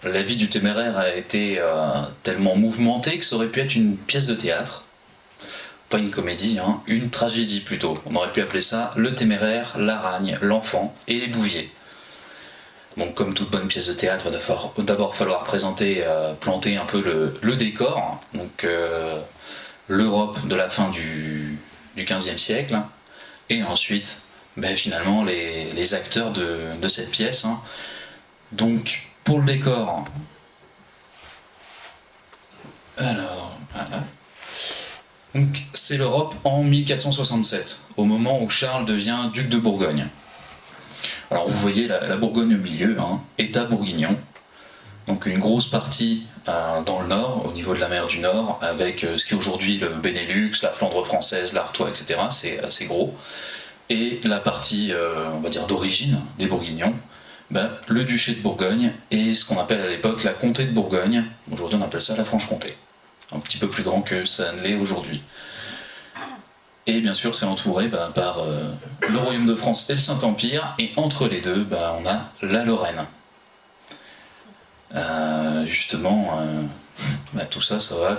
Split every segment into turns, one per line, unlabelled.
La vie du téméraire a été tellement mouvementée que ça aurait pu être une pièce de théâtre. Pas une comédie, hein, une tragédie plutôt. On aurait pu appeler ça Le Téméraire, l'Aragne, l'Enfant et les Bouviers. Donc comme toute bonne pièce de théâtre, il va d'abord falloir planter un peu le décor. Donc l'Europe de la fin du XVe siècle. Et ensuite, finalement, les acteurs de cette pièce. Hein. Donc pour le décor, alors, voilà. Donc c'est l'Europe en 1467, au moment où Charles devient duc de Bourgogne. Alors vous voyez la Bourgogne au milieu, hein, État bourguignon. Donc une grosse partie dans le nord, au niveau de la mer du Nord, avec ce qui est aujourd'hui le Benelux, la Flandre française, l'Artois, etc. C'est assez gros. Et la partie, on va dire, d'origine des Bourguignons, le duché de Bourgogne et ce qu'on appelle à l'époque la comté de Bourgogne. Aujourd'hui on appelle ça la Franche-Comté. Un petit peu plus grand que ça ne l'est aujourd'hui. Et bien sûr c'est entouré par le royaume de France et le Saint-Empire, et entre les deux on a la Lorraine. Tout ça va,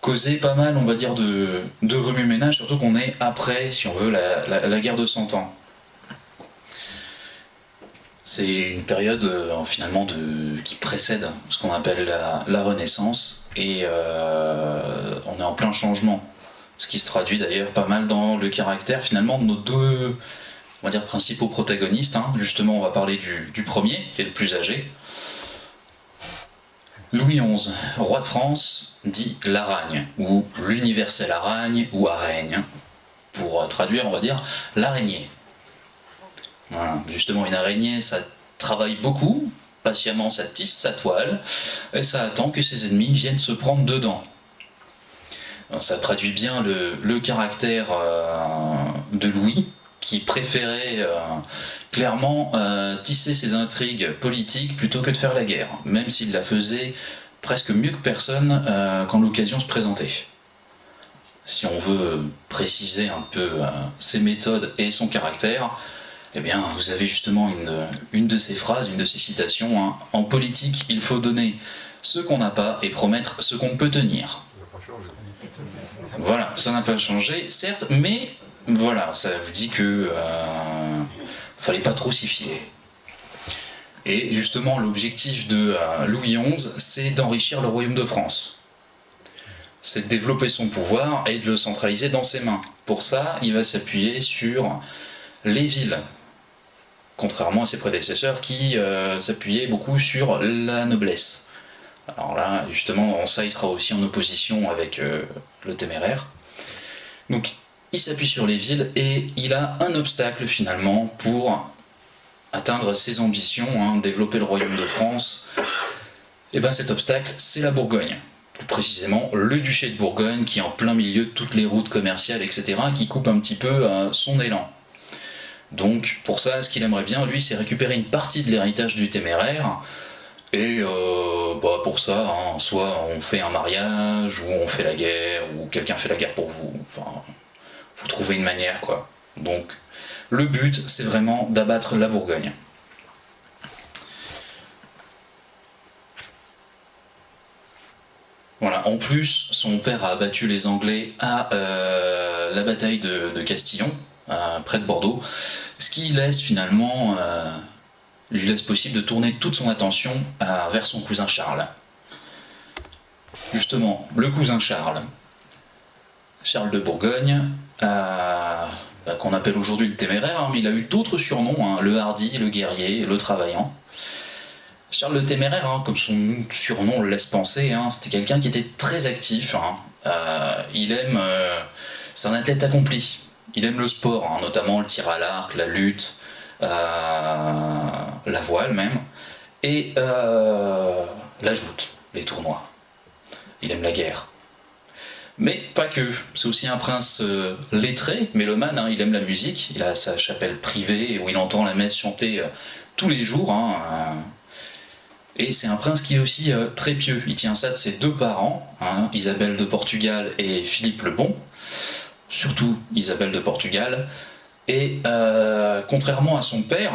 causer pas mal, on va dire, de remue-ménage, surtout qu'on est après, si on veut, la guerre de 100 ans. C'est une période finalement qui précède ce qu'on appelle la Renaissance, et on est en plein changement, ce qui se traduit d'ailleurs pas mal dans le caractère finalement de nos deux, on va dire, principaux protagonistes. Hein. Justement, on va parler du premier, qui est le plus âgé. Louis XI, roi de France, dit l'Aragne, ou l'universel Aragne, ou Araigne, pour traduire, on va dire, l'araignée. Voilà. Justement, une araignée, ça travaille beaucoup, patiemment ça tisse sa toile, et ça attend que ses ennemis viennent se prendre dedans. Alors, ça traduit bien le caractère de Louis, qui préférait clairement tisser ses intrigues politiques plutôt que de faire la guerre, même s'il la faisait presque mieux que personne quand l'occasion se présentait. Si on veut préciser un peu ses méthodes et son caractère, vous avez justement une de ces phrases, une de ces citations. Hein. En politique, il faut donner ce qu'on n'a pas et promettre ce qu'on peut tenir. Voilà, ça n'a pas changé, certes, mais voilà, ça vous dit que fallait pas trop s'y fier. Et justement, l'objectif de Louis XI, c'est d'enrichir le royaume de France. C'est de développer son pouvoir et de le centraliser dans ses mains. Pour ça, il va s'appuyer sur les villes, contrairement à ses prédécesseurs qui s'appuyaient beaucoup sur la noblesse. Alors là, justement, ça, il sera aussi en opposition avec le téméraire. Donc, il s'appuie sur les villes et il a un obstacle finalement pour atteindre ses ambitions, hein, développer le royaume de France. Et cet obstacle, c'est la Bourgogne. Plus précisément, le duché de Bourgogne, qui est en plein milieu de toutes les routes commerciales, etc., qui coupe un petit peu son élan. Donc, pour ça, ce qu'il aimerait bien, lui, c'est récupérer une partie de l'héritage du téméraire. Et pour ça, hein, soit on fait un mariage, ou on fait la guerre, ou quelqu'un fait la guerre pour vous. Enfin, faut trouver une manière, quoi. Donc, le but, c'est vraiment d'abattre la Bourgogne. Voilà. En plus, son père a abattu les Anglais à la bataille de Castillon, près de Bordeaux, ce qui laisse finalement lui laisse possible de tourner toute son attention vers son cousin Charles. Justement, le cousin Charles de Bourgogne, qu'on appelle aujourd'hui le téméraire, hein, mais il a eu d'autres surnoms, hein, le hardi, le guerrier, le travaillant. Charles le téméraire, hein, comme son surnom le laisse penser, hein, c'était quelqu'un qui était très actif. Hein. C'est un athlète accompli. Il aime le sport, hein, notamment le tir à l'arc, la lutte, la voile même, et la joute, les tournois. Il aime la guerre. Mais pas que, c'est aussi un prince lettré, mélomane, hein, il aime la musique, il a sa chapelle privée où il entend la messe chanter tous les jours, hein, et c'est un prince qui est aussi très pieux. Il tient ça de ses deux parents, hein, Isabelle de Portugal et Philippe le Bon, surtout Isabelle de Portugal, Et contrairement à son père,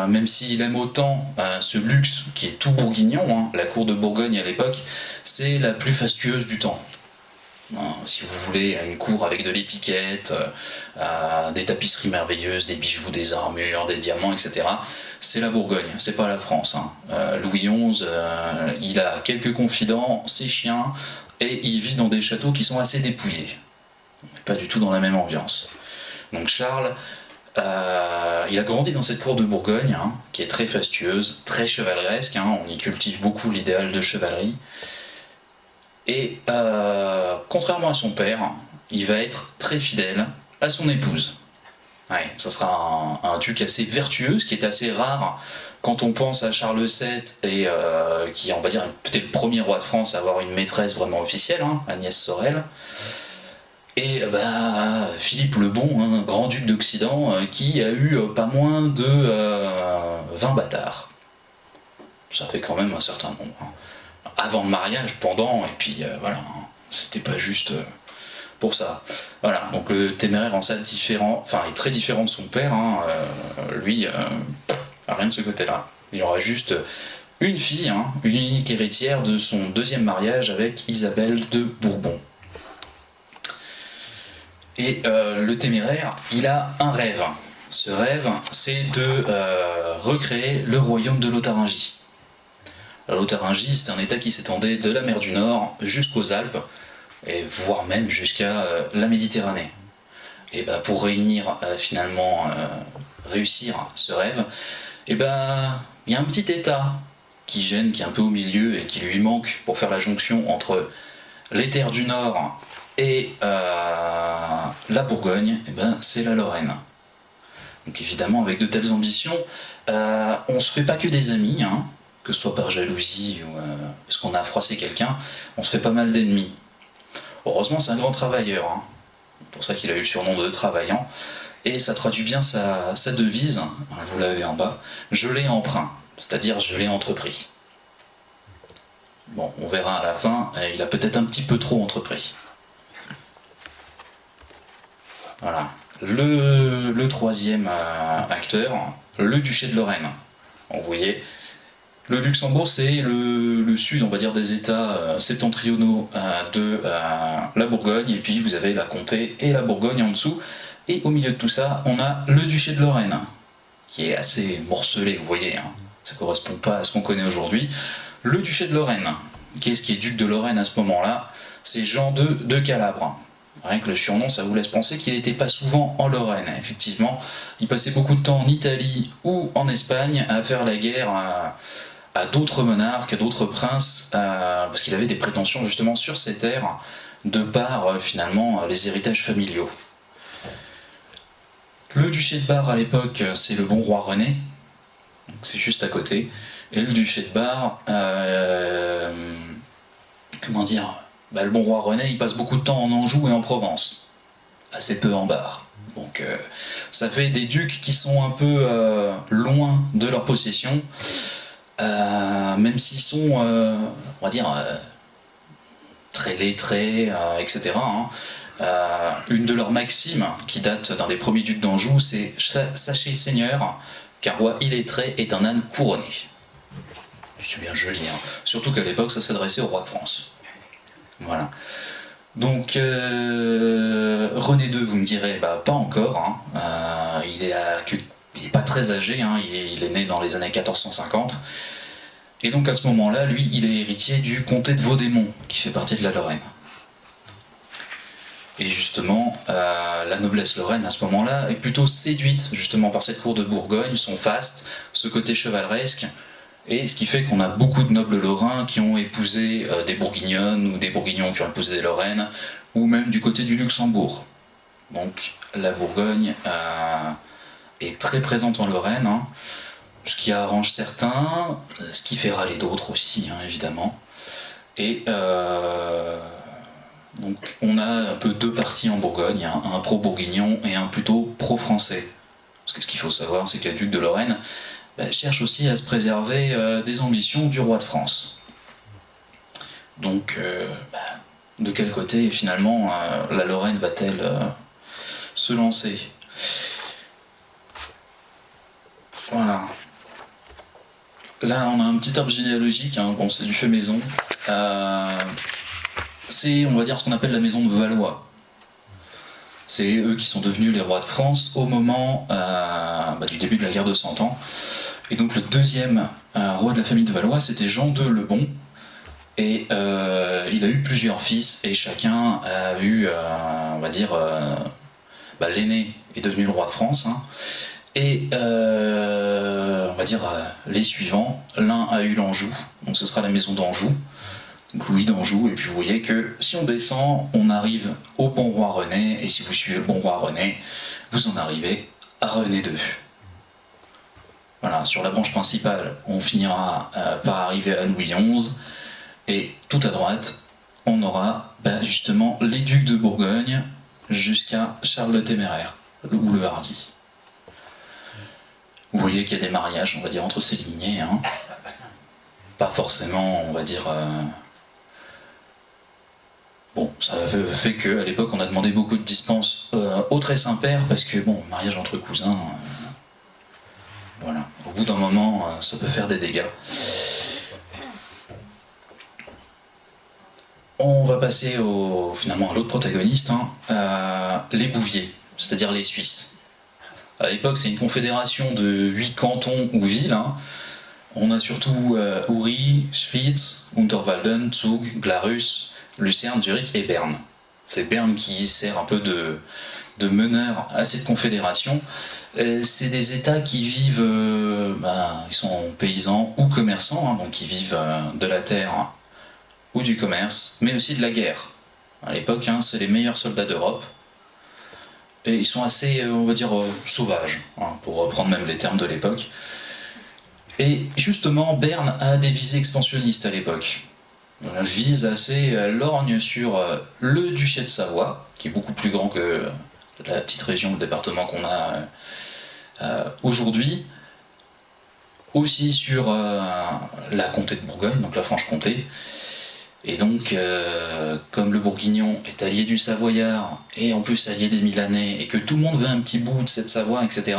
même s'il aime autant ce luxe qui est tout bourguignon, hein, la cour de Bourgogne à l'époque, c'est la plus fastueuse du temps. Si vous voulez une cour avec de l'étiquette, des tapisseries merveilleuses, des bijoux, des armures, des diamants, etc., c'est la Bourgogne, c'est pas la France. Hein. Louis XI, il a quelques confidents, ses chiens, et il vit dans des châteaux qui sont assez dépouillés. Pas du tout dans la même ambiance. Donc Charles, il a grandi dans cette cour de Bourgogne, hein, qui est très fastueuse, très chevaleresque, hein, on y cultive beaucoup l'idéal de chevalerie. Et contrairement à son père, il va être très fidèle à son épouse. Ouais, ça sera un duc assez vertueux, ce qui est assez rare quand on pense à Charles VII, et qui, on va dire, peut-être le premier roi de France à avoir une maîtresse vraiment officielle, hein, Agnès Sorel. Et Philippe le Bon, hein, grand-duc d'Occident, qui a eu pas moins de 20 bâtards. Ça fait quand même un certain nombre. Hein. Avant le mariage, pendant, et puis voilà, hein, c'était pas juste pour ça. Voilà, donc le téméraire en ça est très différent de son père, hein, lui, rien de ce côté-là. Il aura juste une fille, hein, une unique héritière de son deuxième mariage avec Isabelle de Bourbon. Et le téméraire, il a un rêve. Ce rêve, c'est de recréer le royaume de Lotharingie. La Lotharingie, c'est un état qui s'étendait de la mer du Nord jusqu'aux Alpes, et voire même jusqu'à la Méditerranée. Et pour réunir, réussir ce rêve, il y a un petit état qui gêne, qui est un peu au milieu et qui lui manque pour faire la jonction entre les terres du Nord et la Bourgogne, c'est la Lorraine. Donc évidemment, avec de telles ambitions, on se fait pas que des amis, hein, que ce soit par jalousie ou parce qu'on a froissé quelqu'un, on se fait pas mal d'ennemis. Heureusement, c'est un grand travailleur, hein. C'est pour ça qu'il a eu le surnom de travaillant, et ça traduit bien sa devise, hein, vous l'avez en bas, je l'ai emprunt, c'est-à-dire je l'ai entrepris. Bon, on verra à la fin, il a peut-être un petit peu trop entrepris. Voilà. Le troisième acteur, le duché de Lorraine. Donc, vous voyez, le Luxembourg, c'est le sud, on va dire, des États septentrionaux de la Bourgogne, et puis vous avez la comté et la Bourgogne en dessous, et au milieu de tout ça, on a le duché de Lorraine, qui est assez morcelé, vous voyez, hein. Ça ne correspond pas à ce qu'on connaît aujourd'hui. Le duché de Lorraine, qu'est-ce qui est duc de Lorraine à ce moment-là? C'est Jean II de Calabre. Rien que le surnom, ça vous laisse penser qu'il n'était pas souvent en Lorraine. Effectivement, il passait beaucoup de temps en Italie ou en Espagne à faire la guerre à d'autres monarques, à d'autres princes, parce qu'il avait des prétentions justement sur ces terres, de par finalement les héritages familiaux. Le duché de Bar à l'époque, c'est le bon roi René, donc c'est juste à côté, et le duché de Bar, le bon roi René, il passe beaucoup de temps en Anjou et en Provence, assez peu en Bar. Donc ça fait des ducs qui sont un peu loin de leur possession, même s'ils sont, on va dire, très lettrés, etc. Hein. Une de leurs maximes, qui date d'un des premiers ducs d'Anjou, c'est « Sachez, Seigneur, qu'un roi illettré est un âne couronné ». C'est bien joli, hein. Surtout qu'à l'époque, ça s'adressait au roi de France. Voilà. Donc, René II, vous me direz, pas encore. Hein. Il est pas très âgé, hein. Il est né dans les années 1450. Et donc, à ce moment-là, lui, il est héritier du comté de Vaudémont, qui fait partie de la Lorraine. Et justement, la noblesse lorraine, à ce moment-là, est plutôt séduite, justement, par cette cour de Bourgogne, son faste, ce côté chevaleresque. Et ce qui fait qu'on a beaucoup de nobles lorrains qui ont épousé des bourguignonnes, ou des bourguignons qui ont épousé des lorraines, ou même du côté du Luxembourg. Donc la Bourgogne est très présente en Lorraine, hein, ce qui arrange certains, ce qui fait râler d'autres aussi, hein, évidemment. Et donc on a un peu deux partis en Bourgogne, hein, un pro-bourguignon et un plutôt pro-français. Parce que ce qu'il faut savoir, c'est que les ducs de Lorraine cherche aussi à se préserver des ambitions du roi de France. Donc, de quel côté, finalement, la Lorraine va-t-elle se lancer? Voilà. Là, on a un petit arbre généalogique, hein. Bon, c'est du fait maison. C'est, on va dire, ce qu'on appelle la maison de Valois. C'est eux qui sont devenus les rois de France au moment du début de la guerre de Cent Ans. Et donc le deuxième roi de la famille de Valois, c'était Jean II le Bon. Et il a eu plusieurs fils, et chacun a eu, on va dire, l'aîné est devenu le roi de France. Hein. Et on va dire les suivants, l'un a eu l'Anjou, donc ce sera la maison d'Anjou, donc Louis d'Anjou, et puis vous voyez que si on descend, on arrive au bon roi René, et si vous suivez le bon roi René, vous en arrivez à René II. Voilà, sur la branche principale, on finira par arriver à Louis XI, et tout à droite, on aura justement les ducs de Bourgogne jusqu'à Charles le Téméraire, ou le Hardi. Vous voyez qu'il y a des mariages, on va dire, entre ces lignées. Hein. Pas forcément, on va dire... Bon, ça fait qu'à l'époque, on a demandé beaucoup de dispenses au très Saint-Père, parce que, bon, mariage entre cousins... voilà, au bout d'un moment, ça peut faire des dégâts. On va passer finalement à l'autre protagoniste, hein, les Bouviers, c'est-à-dire les Suisses. À l'époque, c'est une confédération de 8 cantons ou villes. Hein. On a surtout Uri, Schwyz, Unterwalden, Zug, Glarus, Lucerne, Zurich et Berne. C'est Berne qui sert un peu de meneur à cette confédération. C'est des États qui vivent, ils sont paysans ou commerçants, hein, donc ils vivent de la terre ou du commerce, mais aussi de la guerre. À l'époque, hein, c'est les meilleurs soldats d'Europe. Et ils sont assez, on va dire, sauvages, hein, pour reprendre même les termes de l'époque. Et justement, Berne a des visées expansionnistes à l'époque. On vise assez lorgne sur le duché de Savoie, qui est beaucoup plus grand que la petite région, le département qu'on a aujourd'hui. Aussi sur la comté de Bourgogne, donc la Franche-Comté. Et donc, comme le Bourguignon est allié du Savoyard, et en plus allié des Milanais, et que tout le monde veut un petit bout de cette Savoie, etc.,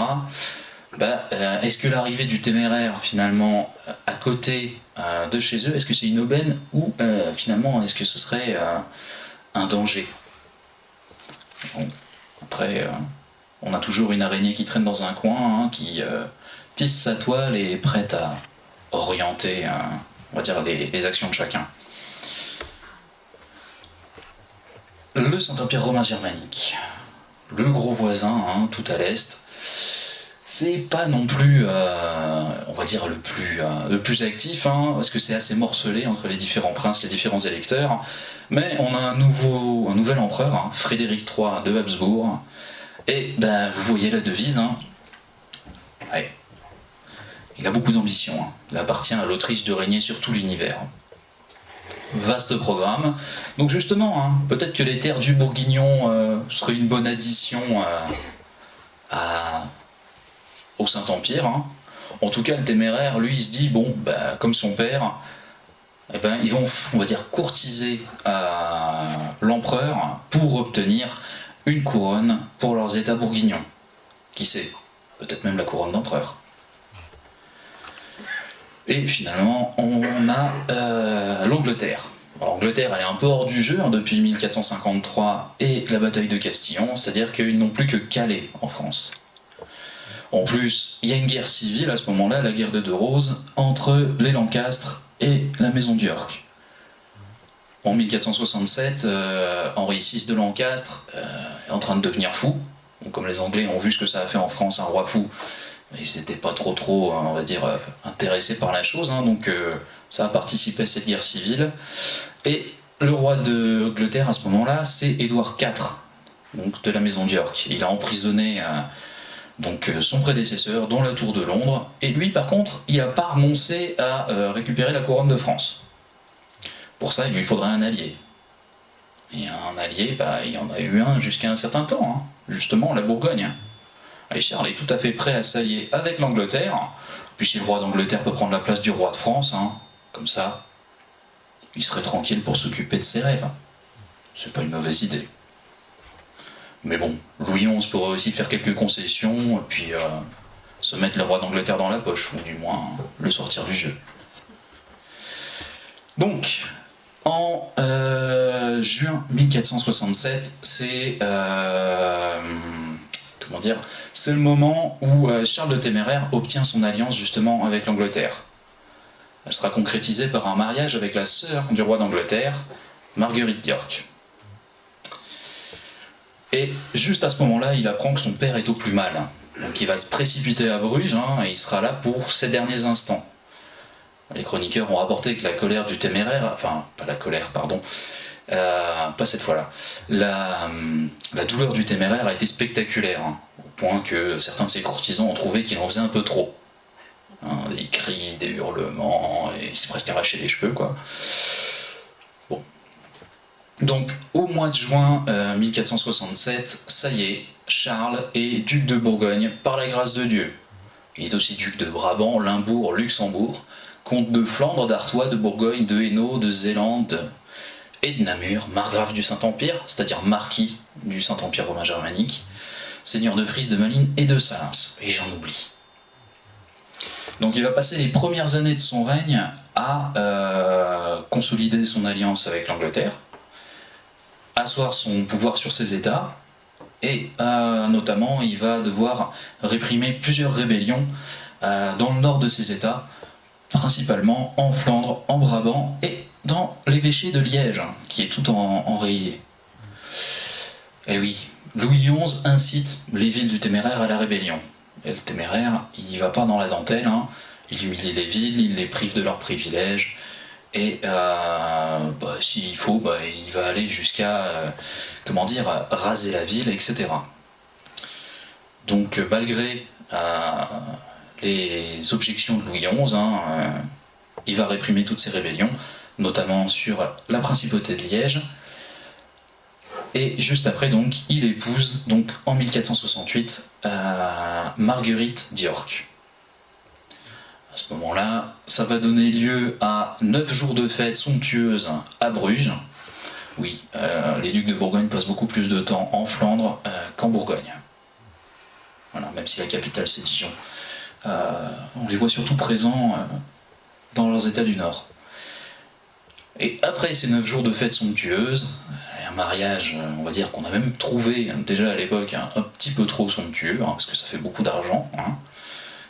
est-ce que l'arrivée du Téméraire, finalement, à côté de chez eux, est-ce que c'est une aubaine, ou finalement, est-ce que ce serait un danger? Bon, après, on a toujours une araignée qui traîne dans un coin, hein, qui tisse sa toile et est prête à orienter, on va dire, les actions de chacun. Le Saint-Empire romain germanique, le gros voisin, hein, tout à l'est, c'est pas non plus, on va dire, le plus actif, hein, parce que c'est assez morcelé entre les différents princes, les différents électeurs, mais on a un nouvel empereur, hein, Frédéric III de Habsbourg, et vous voyez la devise, hein, allez, il a beaucoup d'ambition, hein, il appartient à l'Autriche de régner sur tout l'univers. Vaste programme. Donc justement, hein, peut-être que les terres du Bourguignon seraient une bonne addition au Saint-Empire. Hein. En tout cas, le Téméraire, lui, il se dit, bon, comme son père, ils vont, on va dire, courtiser l'empereur pour obtenir une couronne pour leurs États bourguignons. Qui sait? Peut-être même la couronne d'empereur. Et finalement, on a l'Angleterre. L'Angleterre, elle est un peu hors du jeu, hein, depuis 1453 et la bataille de Castillon, c'est-à-dire qu'ils n'ont plus que Calais en France. En plus, il y a une guerre civile à ce moment-là, la guerre des Deux Roses, entre les Lancastre et la maison d'York. En 1467, Henri VI de Lancastre est en train de devenir fou. Donc, comme les Anglais ont vu ce que ça a fait en France, un roi fou, ils n'étaient pas trop, on va dire, intéressés par la chose, hein, donc ça a participé à cette guerre civile. Et le roi d'Angleterre à ce moment-là, c'est Édouard IV, donc de la maison d'York. Il a emprisonné son prédécesseur dans la tour de Londres, et lui par contre, il n'a pas renoncé à récupérer la couronne de France. Pour ça, il lui faudrait un allié. Et un allié, il y en a eu un jusqu'à un certain temps, hein, justement la Bourgogne. Et Charles est tout à fait prêt à s'allier avec l'Angleterre, puis si le roi d'Angleterre peut prendre la place du roi de France, hein, comme ça, il serait tranquille pour s'occuper de ses rêves. C'est pas une mauvaise idée. Mais bon, Louis XI pourrait aussi faire quelques concessions, et puis se mettre le roi d'Angleterre dans la poche, ou du moins le sortir du jeu. Donc, en juin 1467, c'est c'est le moment où Charles le Téméraire obtient son alliance justement avec l'Angleterre. Elle sera concrétisée par un mariage avec la sœur du roi d'Angleterre, Marguerite d'York. Et juste à ce moment-là, il apprend que son père est au plus mal. Donc il va se précipiter à Bruges, et il sera là pour ses derniers instants. Les chroniqueurs ont rapporté que la colère du Téméraire, enfin, pas la colère, pardon, pas cette fois-là, la douleur du Téméraire a été spectaculaire, au point que certains de ses courtisans ont trouvé qu'il en faisait un peu trop. Des cris, des hurlements, et il s'est presque arraché les cheveux, quoi. Bon. Donc, au mois de juin 1467, ça y est, Charles est duc de Bourgogne par la grâce de Dieu. Il est aussi duc de Brabant, Limbourg, Luxembourg, comte de Flandre, d'Artois, de Bourgogne, de Hainaut, de Zélande et de Namur, margrave du Saint-Empire, c'est-à-dire marquis du Saint-Empire romain germanique, seigneur de Frise, de Malines et de Salins, et j'en oublie. Donc il va passer les premières années de son règne à consolider son alliance avec l'Angleterre, asseoir son pouvoir sur ses États, et notamment il va devoir réprimer plusieurs rébellions dans le nord de ses États, principalement en Flandre, en Brabant et dans l'évêché de Liège, qui est tout enrayé. Et oui, Louis XI incite les villes du Téméraire à la rébellion. Et le Téméraire, il n'y va pas dans la dentelle, il humilie les villes, il les prive de leurs privilèges, et s'il faut, il va aller jusqu'à, raser la ville, etc. Donc malgré les objections de Louis XI, il va réprimer toutes ces rébellions, notamment sur la principauté de Liège. Et juste après, donc, il épouse, donc, en 1468, Marguerite d'York. À ce moment-là, ça va donner lieu à 9 jours de fête somptueuses à Bruges. Oui, les ducs de Bourgogne passent beaucoup plus de temps en Flandre qu'en Bourgogne. Voilà, même si la capitale c'est Dijon. On les voit surtout présents dans leurs États du Nord. Et après ces 9 jours de fête somptueuses, un mariage, on va dire qu'on a même trouvé déjà à l'époque un petit peu trop somptueux, parce que ça fait beaucoup d'argent.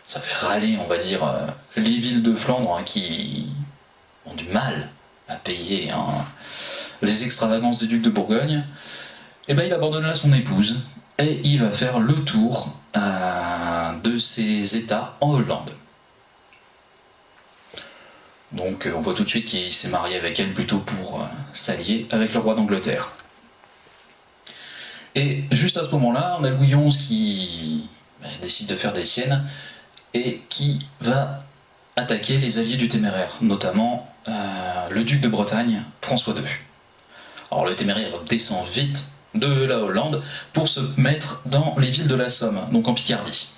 Ça fait râler, on va dire, les villes de Flandre qui ont du mal à payer les extravagances des ducs de Bourgogne. Et il abandonne là son épouse et il va faire le tour de ses États en Hollande. Donc on voit tout de suite qu'il s'est marié avec elle plutôt pour s'allier avec le roi d'Angleterre. Et juste à ce moment-là, on a Louis XI qui décide de faire des siennes et qui va attaquer les alliés du Téméraire, notamment le duc de Bretagne, François II. Alors le Téméraire descend vite de la Hollande pour se mettre dans les villes de la Somme, donc en Picardie.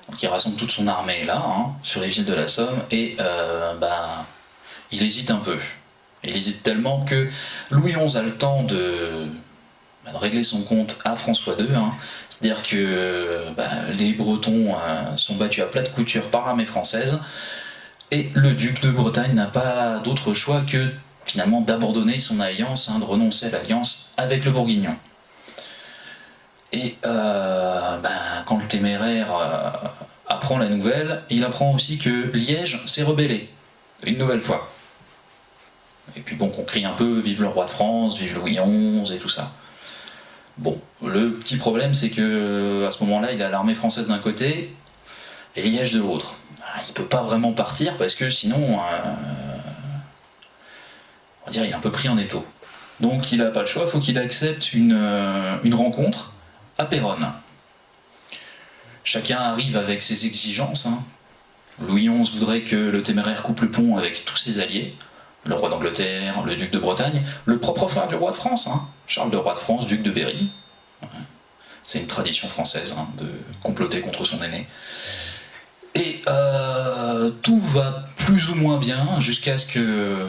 Donc il rassemble toute son armée là, sur les villes de la Somme, et il hésite un peu. Il hésite tellement que Louis XI a le temps de régler son compte à François II. C'est-à-dire que les Bretons sont battus à plate couture par l'armée française, et le duc de Bretagne n'a pas d'autre choix que finalement d'abandonner son alliance, de renoncer à l'alliance avec le Bourguignon. Et quand le Téméraire apprend la nouvelle, il apprend aussi que Liège s'est rebellé, une nouvelle fois. Et puis qu'on crie un peu « Vive le roi de France, vive Louis XI » et tout ça. Bon, le petit problème c'est que à ce moment-là, il a l'armée française d'un côté et Liège de l'autre. Il peut pas vraiment partir parce que sinon, on va dire, il est un peu pris en étau. Donc il n'a pas le choix, il faut qu'il accepte une rencontre à Péronne. Chacun arrive avec ses exigences. Louis XI voudrait que le Téméraire coupe le pont avec tous ses alliés, le roi d'Angleterre, le duc de Bretagne, le propre frère du roi de France, Charles de roi de France, duc de Berry. C'est une tradition française de comploter contre son aîné. Et tout va plus ou moins bien jusqu'à ce que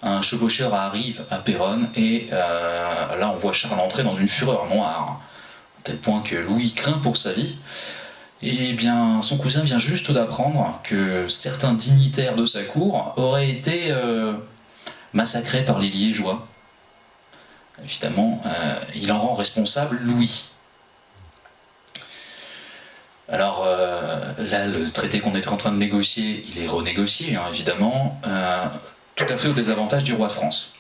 un chevaucheur arrive à Péronne et là on voit Charles entrer dans une fureur noire, à tel point que Louis craint pour sa vie. Et bien son cousin vient juste d'apprendre que certains dignitaires de sa cour auraient été massacrés par les Liégeois. Évidemment, il en rend responsable Louis. Alors là, le traité qu'on était en train de négocier, il est renégocié, hein, évidemment, tout à fait au désavantage du roi de France.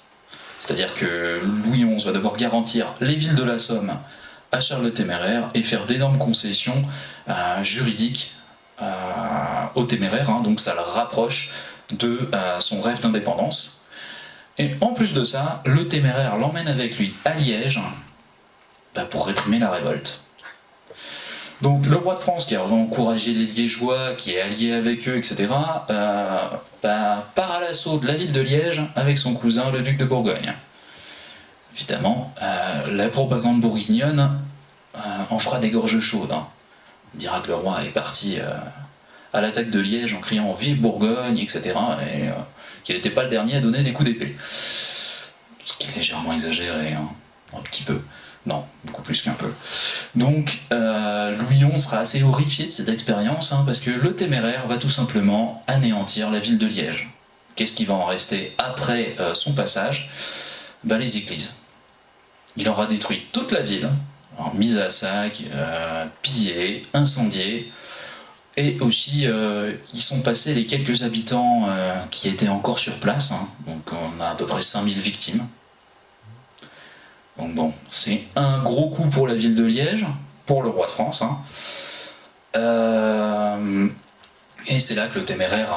C'est-à-dire que Louis XI va devoir garantir les villes de la Somme à Charles le Téméraire et faire d'énormes concessions juridiques au Téméraire, hein, donc ça le rapproche de son rêve d'indépendance. Et en plus de ça, le Téméraire l'emmène avec lui à Liège pour réprimer la révolte. Donc le roi de France, qui a encouragé les Liégeois, qui est allié avec eux, etc., part à l'assaut de la ville de Liège avec son cousin, le duc de Bourgogne. Évidemment, la propagande bourguignonne en fera des gorges chaudes. Hein. On dira que le roi est parti à l'attaque de Liège en criant « Vive Bourgogne », etc., et qu'il n'était pas le dernier à donner des coups d'épée. Ce qui est légèrement exagéré, hein, un petit peu. Non, beaucoup plus qu'un peu. Donc, Louis XI sera assez horrifié de cette expérience, hein, parce que le Téméraire va tout simplement anéantir la ville de Liège. Qu'est-ce qui va en rester après son passage ? Les églises. Il aura détruit toute la ville, mise à sac, pillée, incendiée, et aussi ils sont passés les quelques habitants qui étaient encore sur place, hein, donc on a à peu près 5000 victimes. Donc bon, c'est un gros coup pour la ville de Liège, pour le roi de France. Hein. Et c'est là que le Téméraire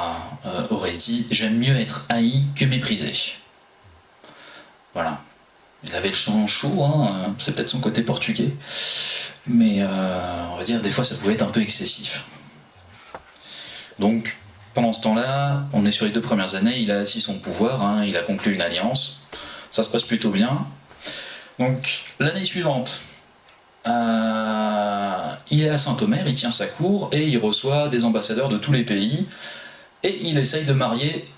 aurait dit « J'aime mieux être haï que méprisé ». Voilà. Il avait le chant chaud, hein, c'est peut-être son côté portugais, mais on va dire des fois ça pouvait être un peu excessif. Donc pendant ce temps-là, on est sur les 2 premières années, il a assis son pouvoir, hein, il a conclu une alliance, ça se passe plutôt bien. Donc l'année suivante, il est à Saint-Omer, il tient sa cour et il reçoit des ambassadeurs de tous les pays et il essaye de marier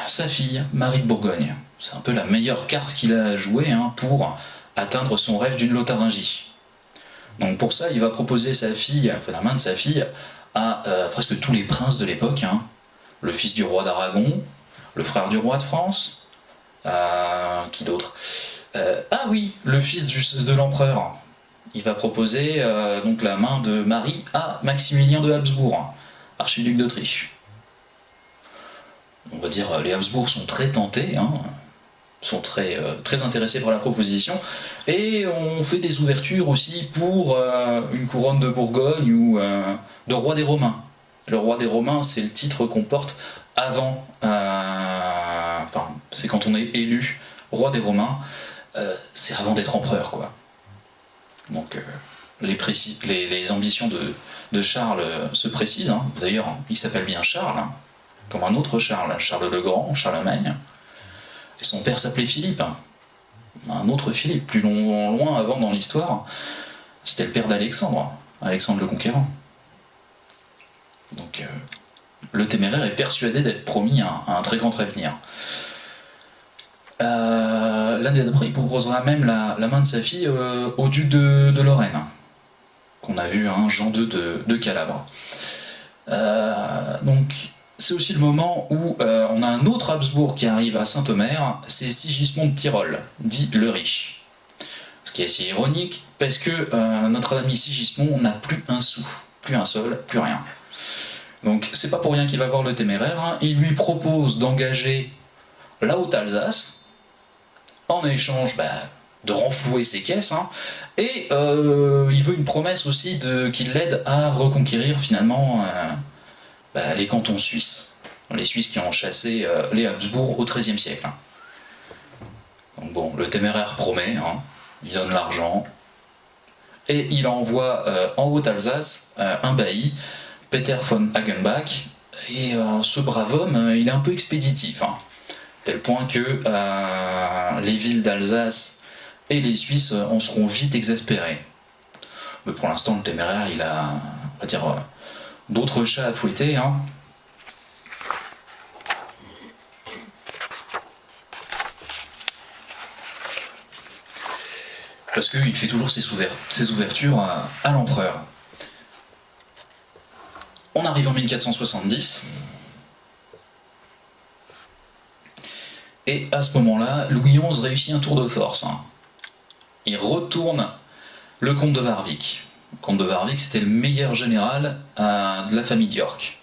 sa fille, Marie de Bourgogne. C'est un peu la meilleure carte qu'il a jouée, hein, pour atteindre son rêve d'une Lotharingie. Donc pour ça, il va proposer sa fille, enfin la main de sa fille, à presque tous les princes de l'époque, hein. Le fils du roi d'Aragon, le frère du roi de France, qui d'autre ? Ah oui, le fils de l'empereur. Il va proposer donc la main de Marie à Maximilien de Habsbourg, archiduc d'Autriche. On va dire les Habsbourg sont très tentés, hein, sont très intéressés par la proposition, et on fait des ouvertures aussi pour une couronne de Bourgogne ou de roi des Romains. Le roi des Romains, c'est le titre qu'on porte avant, enfin c'est quand on est élu roi des Romains, c'est avant d'être empereur, quoi. Donc les ambitions de Charles se précisent, hein. D'ailleurs il s'appelle bien Charles, hein, comme un autre Charles, Charles le Grand, Charlemagne. Et son père s'appelait Philippe, hein. Un autre Philippe, plus loin avant dans l'histoire, c'était le père d'Alexandre, Alexandre le Conquérant. Donc le Téméraire est persuadé d'être promis à un très grand avenir. L'année d'après, il proposera même la main de sa fille au duc de Lorraine, qu'on a vu, hein, Jean II de Calabre. Donc c'est aussi le moment où on a un autre Habsbourg qui arrive à Saint-Omer, c'est Sigismond de Tyrol, dit le Riche. Ce qui est assez ironique, parce que notre ami Sigismond n'a plus un sou, plus un seul, plus rien. Donc c'est pas pour rien qu'il va voir le Téméraire, hein. Il lui propose d'engager la Haute-Alsace, en échange de renflouer ses caisses, hein, et il veut une promesse aussi qu'il l'aide à reconquérir finalement les cantons suisses, les Suisses qui ont chassé les Habsbourg au XIIIe siècle. Donc bon, le Téméraire promet, hein, il donne l'argent, et il envoie en Haute-Alsace un bailli, Peter von Hagenbach, et ce brave homme, il est un peu expéditif, hein, tel point que les villes d'Alsace et les Suisses en seront vite exaspérés. Mais pour l'instant, le Téméraire, il a, on va dire, d'autres chats à fouetter, hein. parce qu'il fait toujours ses ouvertures à l'empereur. On arrive en 1470, et à ce moment-là, Louis XI réussit un tour de force. Il retourne le comte de Warwick. Le comte de Warwick, c'était le meilleur général de la famille d'York.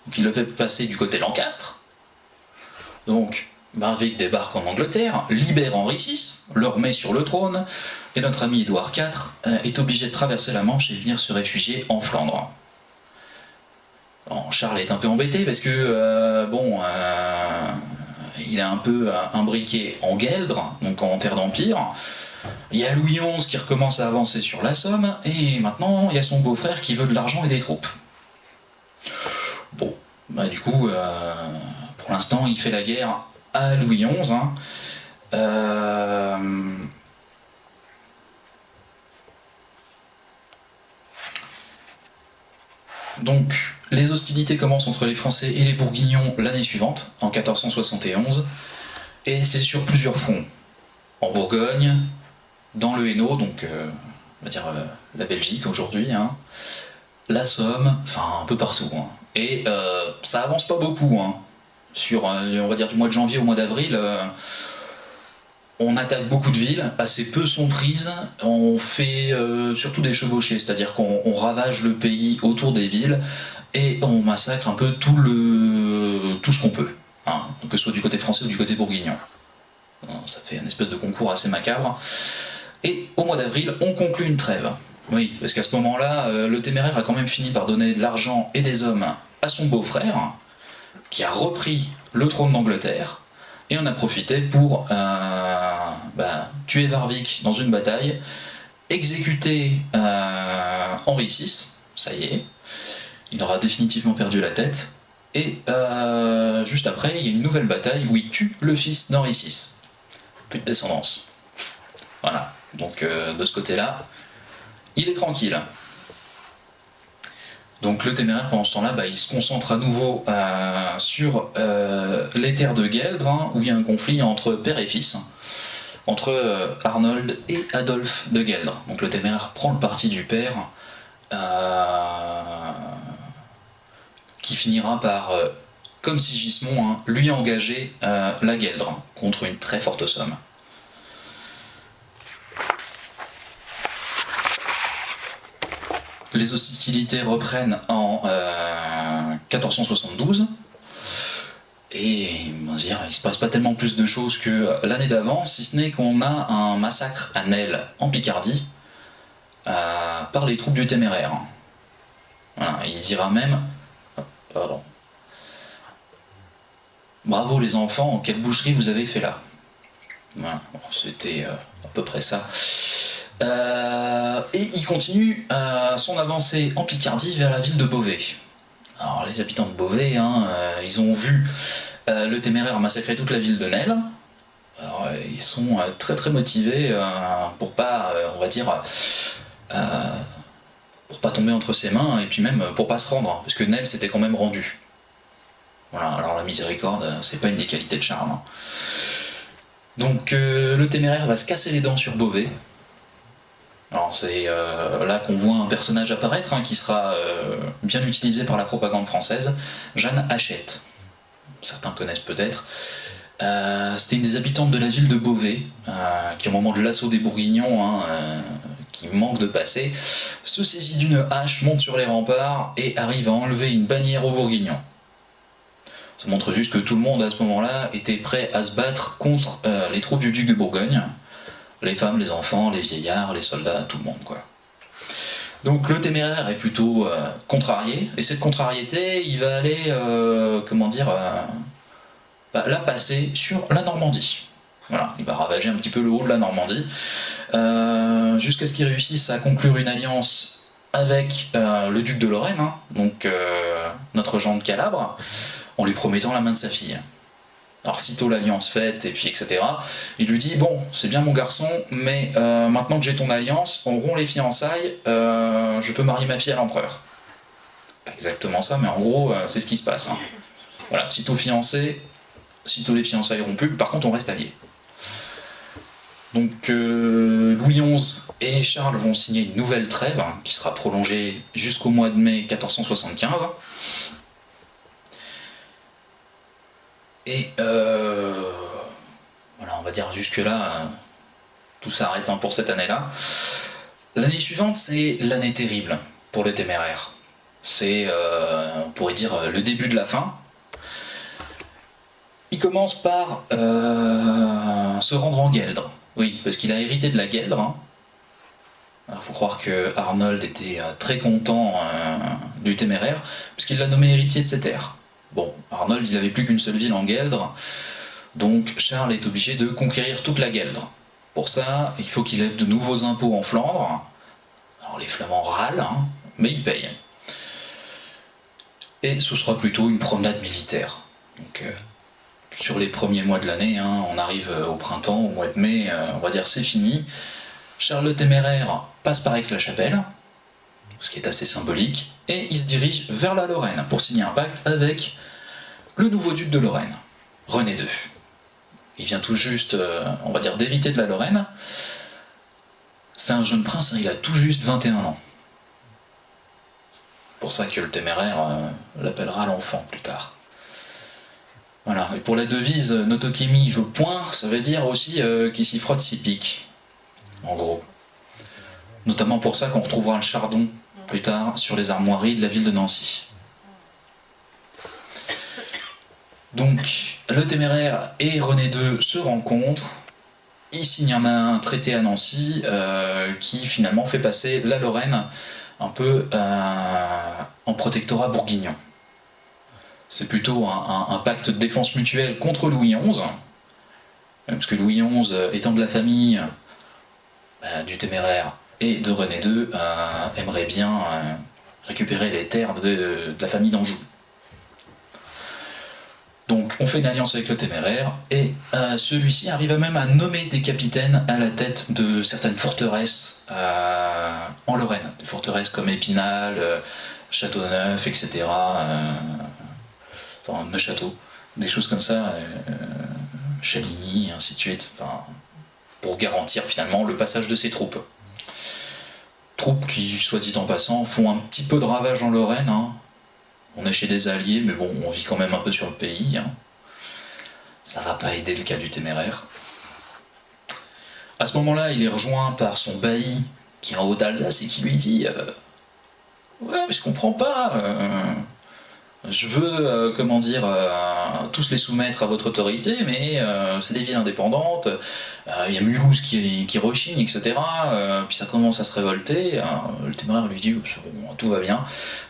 Donc il le fait passer du côté Lancastre. Donc Warwick débarque en Angleterre, libère Henri VI, le remet sur le trône, et notre ami Édouard IV est obligé de traverser la Manche et venir se réfugier en Flandre. Bon, Charles est un peu embêté parce que, il est un peu imbriqué en Gueldre, donc en terre d'Empire. Il y a Louis XI qui recommence à avancer sur la Somme, et maintenant il y a son beau-frère qui veut de l'argent et des troupes. Bon, du coup, pour l'instant, il fait la guerre à Louis XI. Donc, les hostilités commencent entre les Français et les Bourguignons l'année suivante, en 1471, et c'est sur plusieurs fronts. En Bourgogne, dans le Hainaut, donc on va dire la Belgique aujourd'hui, la Somme, enfin un peu partout. Et ça avance pas beaucoup. Sur, on va dire, du mois de janvier au mois d'avril, on attaque beaucoup de villes, assez peu sont prises, on fait surtout des chevauchées, c'est-à-dire qu'on ravage le pays autour des villes et on massacre un peu tout ce qu'on peut, que ce soit du côté français ou du côté bourguignon. Ça fait une espèce de concours assez macabre. Et au mois d'avril, on conclut une trêve. Oui, parce qu'à ce moment-là, le Téméraire a quand même fini par donner de l'argent et des hommes à son beau-frère, qui a repris le trône d'Angleterre, et on a profité pour tuer Warwick dans une bataille, exécuter Henri VI, ça y est, il aura définitivement perdu la tête, et juste après, il y a une nouvelle bataille où il tue le fils d'Henri VI. Plus de descendance. Voilà, donc de ce côté-là, il est tranquille. Donc le Téméraire, pendant ce temps-là, il se concentre à nouveau sur les terres de Gueldre, où il y a un conflit entre père et fils, entre Arnold et Adolphe de Gueldre. Donc le Téméraire prend le parti du père, qui finira par, comme Sigismond, lui engager la Gueldre contre une très forte somme. Les hostilités reprennent en 1472, et il se passe pas tellement plus de choses que l'année d'avant, si ce n'est qu'on a un massacre à Nesle, en Picardie, par les troupes du Téméraire. Voilà, il dira même... Pardon. Bravo les enfants, quelle boucherie vous avez fait là. Voilà, c'était à peu près ça. Et il continue son avancée en Picardie vers la ville de Beauvais. Alors les habitants de Beauvais, ils ont vu le Téméraire massacrer toute la ville de Nesle. Alors, ils sont très très motivés pour pas, on va dire, pour pas tomber entre ses mains, et puis même pour pas se rendre, parce que Nesle s'était quand même rendu. Voilà, alors la miséricorde, c'est pas une des qualités de Charles. Donc le Téméraire va se casser les dents sur Beauvais. Alors c'est là qu'on voit un personnage apparaître qui sera bien utilisé par la propagande française, Jeanne Hachette. Certains connaissent peut-être. C'était une des habitantes de la ville de Beauvais, qui au moment de l'assaut des Bourguignons, qui manque de passer, se saisit d'une hache, monte sur les remparts et arrive à enlever une bannière aux Bourguignons. Ça montre juste que tout le monde à ce moment-là était prêt à se battre contre les troupes du duc de Bourgogne. Les femmes, les enfants, les vieillards, les soldats, tout le monde quoi. Donc le Téméraire est plutôt contrarié, et cette contrariété, il va aller, la passer sur la Normandie. Voilà, il va ravager un petit peu le haut de la Normandie, jusqu'à ce qu'il réussisse à conclure une alliance avec le duc de Lorraine, donc notre Jean de Calabre, en lui promettant la main de sa fille. Alors sitôt l'alliance faite, et puis etc., il lui dit « Bon, c'est bien mon garçon, mais maintenant que j'ai ton alliance, on rompt les fiançailles, je peux marier ma fille à l'empereur. » Pas exactement ça, mais en gros, c'est ce qui se passe. Voilà, sitôt fiancé, sitôt les fiançailles rompues, par contre on reste alliés. Donc Louis XI et Charles vont signer une nouvelle trêve qui sera prolongée jusqu'au mois de mai 1475. Et voilà, on va dire jusque-là, tout s'arrête pour cette année-là. L'année suivante, c'est l'année terrible pour le Téméraire. C'est, on pourrait dire, le début de la fin. Il commence par se rendre en Gueldre. Oui, parce qu'il a hérité de la Gueldre. Il faut croire que Arnold était très content du Téméraire, puisqu'il l'a nommé héritier de ses terres. Bon, Arnold, il n'avait plus qu'une seule ville en Gueldre, donc Charles est obligé de conquérir toute la Gueldre. Pour ça, il faut qu'il lève de nouveaux impôts en Flandre. Alors les Flamands râlent, mais ils payent. Et ce sera plutôt une promenade militaire. Donc, sur les premiers mois de l'année, on arrive au printemps, au mois de mai, on va dire c'est fini. Charles le Téméraire passe par Aix-la-Chapelle, ce qui est assez symbolique, et il se dirige vers la Lorraine pour signer un pacte avec le nouveau duc de Lorraine, René II. Il vient tout juste, on va dire, d'hériter de la Lorraine. C'est un jeune prince, il a tout juste 21 ans. C'est pour ça que le Téméraire l'appellera l'enfant plus tard. Voilà, et pour la devise Notokemi je point, ça veut dire aussi qui s'y frotte s'y pique, en gros. Notamment pour ça qu'on retrouvera le chardon plus tard sur les armoiries de la ville de Nancy. Donc, le Téméraire et René II se rencontrent, ils signent un traité à Nancy qui finalement fait passer la Lorraine un peu en protectorat bourguignon. C'est plutôt un pacte de défense mutuelle contre Louis XI, parce que Louis XI, étant de la famille du Téméraire et de René II, aimerait bien récupérer les terres de la famille d'Anjou. Donc on fait une alliance avec le Téméraire, et celui-ci arrive même à nommer des capitaines à la tête de certaines forteresses en Lorraine. Des forteresses comme Épinal, Châteauneuf, etc. Enfin, Neufchâteau, des choses comme ça, Chaligny, et ainsi de suite, pour garantir finalement le passage de ces troupes. Troupes qui, soit dit en passant, font un petit peu de ravage en Lorraine. On est chez des alliés, mais bon, on vit quand même un peu sur le pays. Ça va pas aider le cas du Téméraire. À ce moment-là, il est rejoint par son bailli, qui est en Haute-Alsace, et qui lui dit ouais, mais je comprends pas. Je veux, tous les soumettre à votre autorité, mais c'est des villes indépendantes, il y a Mulhouse qui rechigne, etc. Puis ça commence à se révolter. Le Téméraire lui dit c'est bon, tout va bien.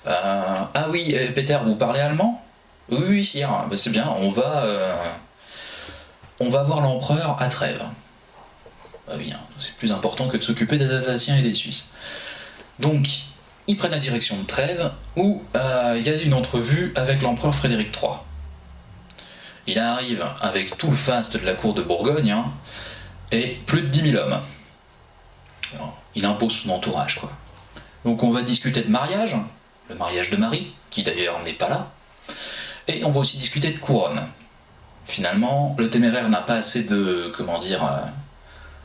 Ah oui, Peter, vous parlez allemand? Oui, oui, sire, c'est bien, on va voir l'empereur à Trèves. Ah oui, c'est plus important que de s'occuper des Alsaciens et des Suisses. Donc, ils prennent la direction de Trèves, où il y a une entrevue avec l'empereur Frédéric III. Il arrive avec tout le faste de la cour de Bourgogne, et plus de 10 000 hommes. Alors, il impose son entourage, quoi. Donc on va discuter de mariage, le mariage de Marie, qui d'ailleurs n'est pas là, et on va aussi discuter de couronne. Finalement, le Téméraire n'a pas assez de...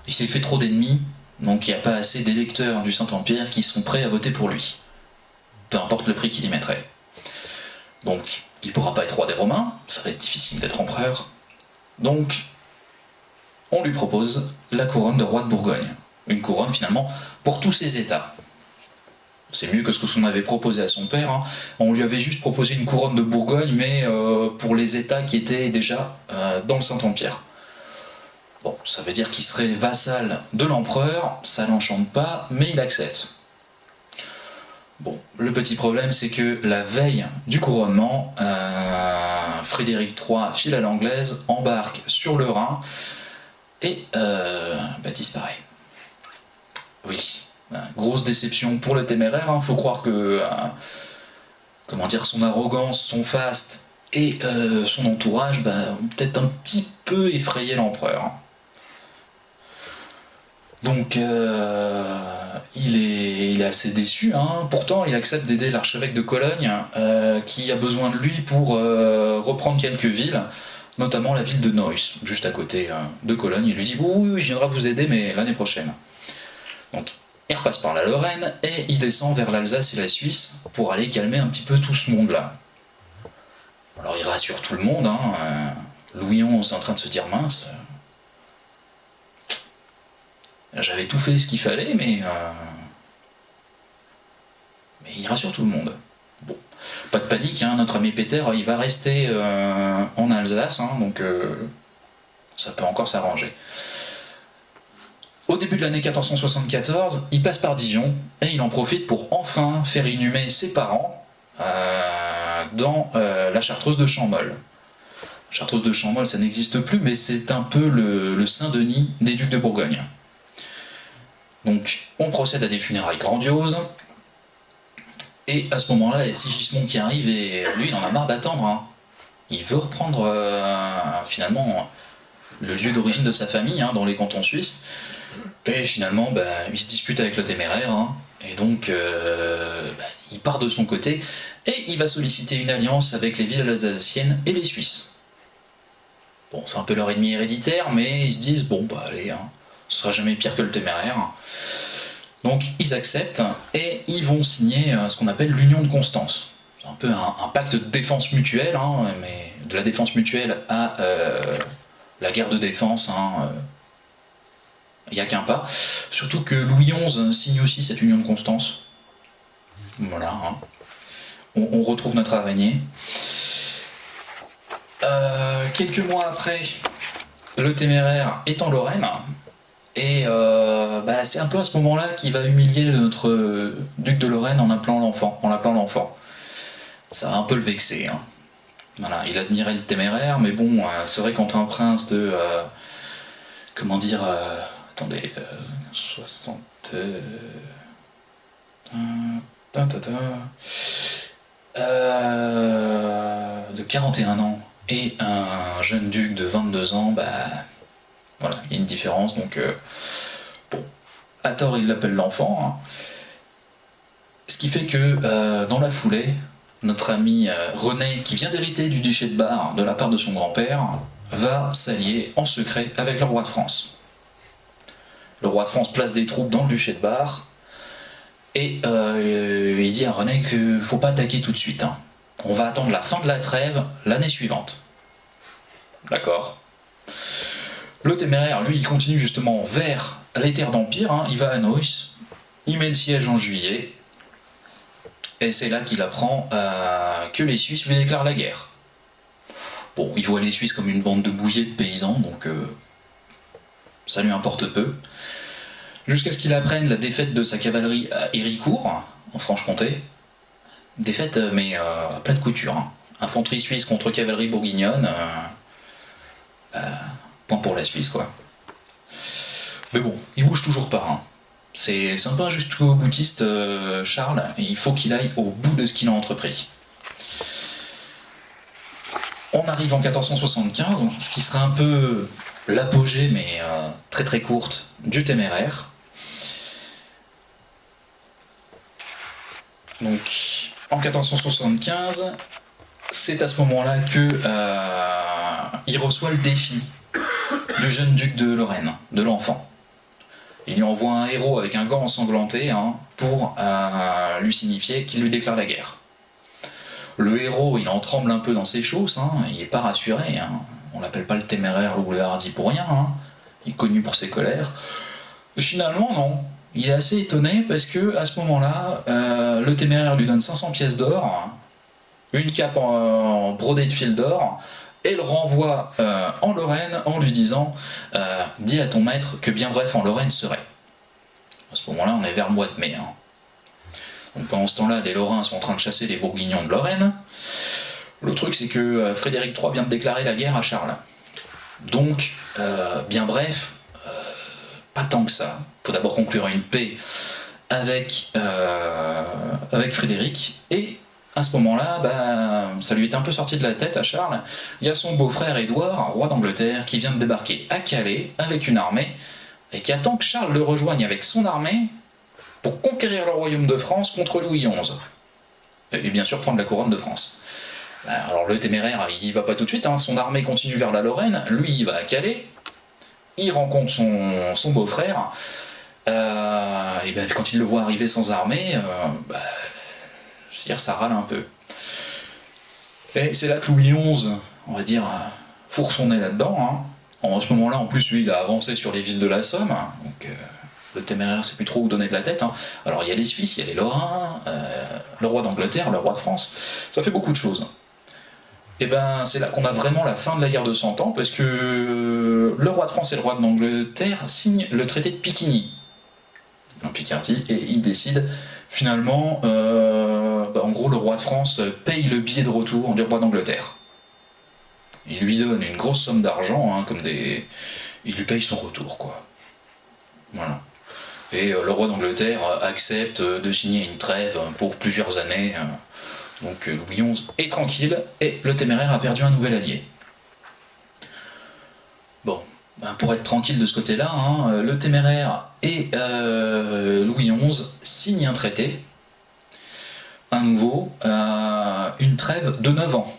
il s'est fait trop d'ennemis, donc il n'y a pas assez d'électeurs du Saint-Empire qui sont prêts à voter pour lui. Peu importe le prix qu'il y mettrait. Donc, il ne pourra pas être roi des Romains, ça va être difficile d'être empereur. Donc, on lui propose la couronne de roi de Bourgogne. Une couronne, finalement, pour tous ses États. C'est mieux que ce qu'on avait proposé à son père. On lui avait juste proposé une couronne de Bourgogne, mais pour les États qui étaient déjà dans le Saint-Empire. Bon, ça veut dire qu'il serait vassal de l'empereur, ça l'enchante pas, mais il accepte. Bon, le petit problème, c'est que la veille du couronnement, Frédéric III file à l'anglaise, embarque sur le Rhin et disparaît. Oui, grosse déception pour le Téméraire. Faut croire que son arrogance, son faste et son entourage ont peut-être un petit peu effrayé l'empereur. Donc il est assez déçu, pourtant il accepte d'aider l'archevêque de Cologne qui a besoin de lui pour reprendre quelques villes. notamment la ville de Neuss, juste à côté de Cologne. Il lui dit oui, oui, je viendrai vous aider, mais l'année prochaine. Donc il repasse par la Lorraine et il descend vers l'Alsace et la Suisse pour aller calmer un petit peu tout ce monde-là. Alors il rassure tout le monde, Louis XI est en train de se dire mince, j'avais tout fait ce qu'il fallait, mais il rassure tout le monde. Bon, pas de panique, notre ami Peter, il va rester en Alsace, donc ça peut encore s'arranger. Au début de l'année 1474, il passe par Dijon et il en profite pour enfin faire inhumer ses parents dans la Chartreuse de Champmol. La Chartreuse de Champmol, ça n'existe plus, mais c'est un peu le Saint-Denis des ducs de Bourgogne. Donc on procède à des funérailles grandioses, et à ce moment-là, il y a Sigismond qui arrive, et lui il en a marre d'attendre. Il veut reprendre finalement le lieu d'origine de sa famille dans les cantons suisses, et finalement il se dispute avec le Téméraire, et donc il part de son côté, et il va solliciter une alliance avec les villes alsaciennes et les Suisses. Bon, c'est un peu leur ennemi héréditaire, mais ils se disent, bon allez, ce sera jamais pire que le Téméraire. Donc ils acceptent, et ils vont signer ce qu'on appelle l'Union de Constance. C'est un peu un pacte de défense mutuelle, mais de la défense mutuelle à la guerre de défense, il n'y a qu'un pas. Surtout que Louis XI signe aussi cette Union de Constance. Voilà. On retrouve notre araignée. Quelques mois après, le Téméraire est en Lorraine, et c'est un peu à ce moment-là qu'il va humilier notre duc de Lorraine en l'appelant l'enfant. Ça va un peu le vexer. Voilà, il admirait le Téméraire, mais bon, c'est vrai qu'entre un prince de... attendez... 60... de 41 ans et un jeune duc de 22 ans, voilà, il y a une différence, donc bon, à tort il l'appelle l'enfant, ce qui fait que dans la foulée, notre ami René, qui vient d'hériter du duché de Bar de la part de son grand-père, va s'allier en secret avec le roi de France. Le roi de France place des troupes dans le duché de Bar, et il dit à René qu'il ne faut pas attaquer tout de suite. On va attendre la fin de la trêve l'année suivante. D'accord. Le Téméraire, lui, il continue justement vers les terres d'Empire, il va à Neuss, il met le siège en juillet, et c'est là qu'il apprend que les Suisses lui déclarent la guerre. Bon, il voit les Suisses comme une bande de bouillés de paysans, donc ça lui importe peu. Jusqu'à ce qu'il apprenne la défaite de sa cavalerie à Héricourt, en Franche-Comté. Défaite, mais à plat de couture. Infanterie suisse contre cavalerie bourguignonne. Point pour la Suisse, quoi. Mais bon, il bouge toujours pas. C'est un peu un jusqu'au boutiste, Charles, et il faut qu'il aille au bout de ce qu'il a entrepris. On arrive en 1475, ce qui sera un peu l'apogée, mais très très courte, du Téméraire. Donc, en 1475, c'est à ce moment-là que il reçoit le défi du jeune duc de Lorraine, de l'enfant. Il lui envoie un héros avec un gant ensanglanté pour lui signifier qu'il lui déclare la guerre. Le héros, il en tremble un peu dans ses chausses, il n'est pas rassuré. On l'appelle pas le Téméraire ou le hardi pour rien. Il est connu pour ses colères. Finalement, non. Il est assez étonné parce que à ce moment-là, le Téméraire lui donne 500 pièces d'or, une cape en brodée de fil d'or, et le renvoie en Lorraine en lui disant dis à ton maître que bien bref en Lorraine serait. À ce moment-là, on est vers le mois de mai. Donc pendant ce temps-là, les Lorrains sont en train de chasser les Bourguignons de Lorraine. Le truc, c'est que Frédéric III vient de déclarer la guerre à Charles. Donc, bien bref, pas tant que ça. Il faut d'abord conclure une paix avec Frédéric, et à ce moment-là, ça lui est un peu sorti de la tête à Charles. Il y a son beau-frère Édouard, roi d'Angleterre, qui vient de débarquer à Calais avec une armée, et qui attend que Charles le rejoigne avec son armée pour conquérir le royaume de France contre Louis XI. Et bien sûr prendre la couronne de France. Alors le Téméraire, il va pas tout de suite, hein. Son armée continue vers la Lorraine, lui il va à Calais, il rencontre son beau-frère, et ben, quand il le voit arriver sans armée, je veux dire, ça râle un peu. Et c'est là que Louis XI, on va dire, fourre son nez là-dedans. Hein. En ce moment-là, en plus, lui, il a avancé sur les villes de la Somme, donc le Téméraire sait plus trop où donner de la tête. Hein. Alors il y a les Suisses, il y a les Lorrains, le roi d'Angleterre, le roi de France, ça fait beaucoup de choses. Et ben c'est là qu'on a vraiment la fin de la guerre de 100 ans, parce que le roi de France et le roi d'Angleterre signent le traité de Piquigny, en Picardie, et ils décident finalement, en gros, le roi de France paye le billet de retour du roi d'Angleterre. Il lui donne une grosse somme d'argent, hein, il lui paye son retour, quoi. Voilà. Et le roi d'Angleterre accepte de signer une trêve pour plusieurs années. Donc Louis XI est tranquille et le Téméraire a perdu un nouvel allié. Bon, pour être tranquille de ce côté-là, hein, le Téméraire et Louis XI signent un traité, un nouveau, une trêve de 9 ans.